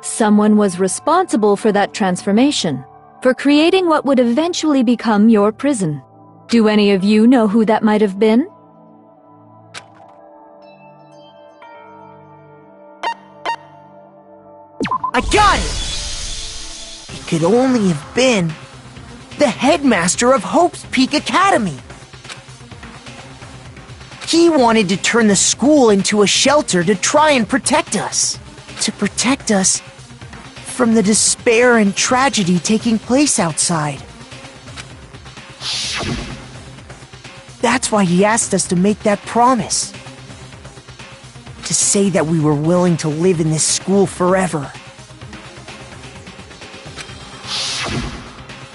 someone was responsible for that transformation, for creating what would eventually become your prison. Do any of you know who that might have been? I got it! It could only have been the headmaster of Hope's Peak Academy. He wanted to turn the school into a shelter to try and protect us. To protect us from the despair and tragedy taking place outside. That's why he asked us to make that promise. to say that we were willing to live in this school forever.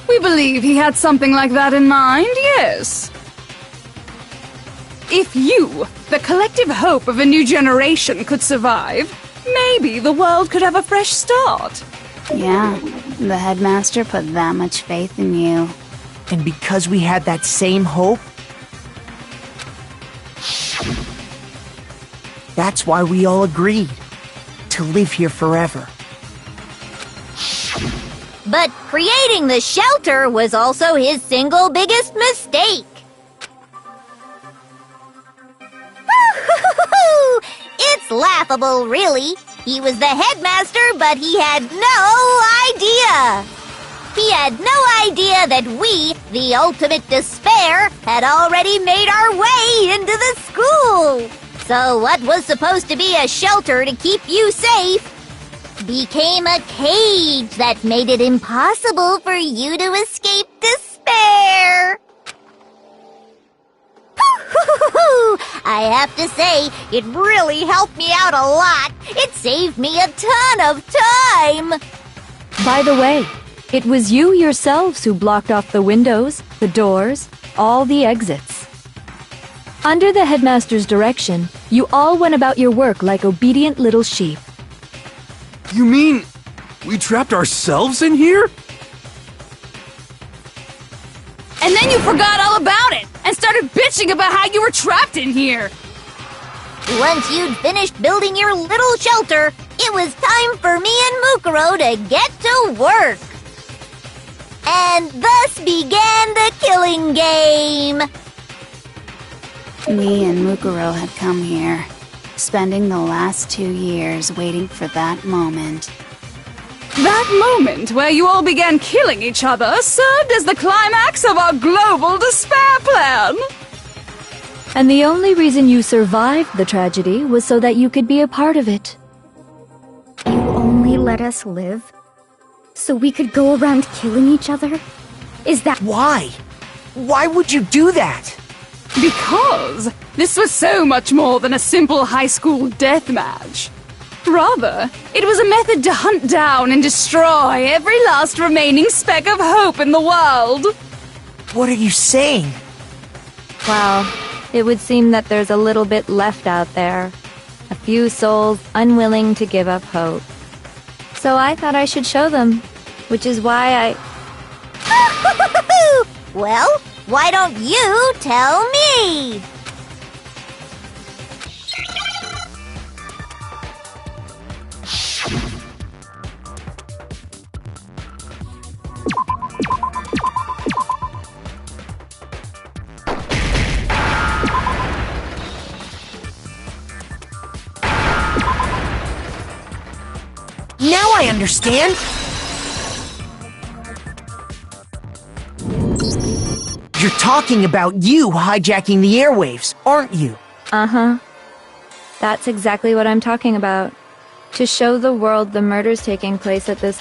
We believe he had something like that in mind, yes. If you, the collective hope of a new generation, could survive, maybe the world could have a fresh start. Yeah, the headmaster put that much faith in you. And because we had that same hope, that's why we all agreed to live here forever. But creating the shelter was also his single biggest mistake. It's laughable, really. He was the headmaster, but he had no idea. He had no idea that we, the ultimate despair, had already made our way into the school. So what was supposed to be a shelter to keep you safe became a cage that made it impossible for you to escape despair. I have to say, it really helped me out a lot. It saved me a ton of time. By the way, it was you yourselves who blocked off the windows, the doors, all the exits. Under the headmaster's direction, you all went about your work like obedient little sheep. You mean we trapped ourselves in here? And then you forgot all about it and started bitching about how you were trapped in here. Once you'd finished building your little shelter, it was time for me and Mukuro to get to work. And thus began the killing game. Me and Mukuro had come here, spending the last 2 years waiting for that moment. That moment where you all began killing each other served as the climax of our global despair plan. And the only reason you survived the tragedy was so that you could be a part of it. You only let us live so we could go around killing each other? Is that why? Why would you do that? Because this was so much more than a simple high school deathmatch. Rather, it was a method to hunt down and destroy every last remaining speck of hope in the world. What are you saying? Well, it would seem that there's a little bit left out there. A few souls unwilling to give up hope. So I thought I should show them, which is why Well, why don't you tell me? Now I understand! You're talking about you hijacking the airwaves, aren't you? Uh-huh. That's exactly what I'm talking about. To show the world the murders taking place at this...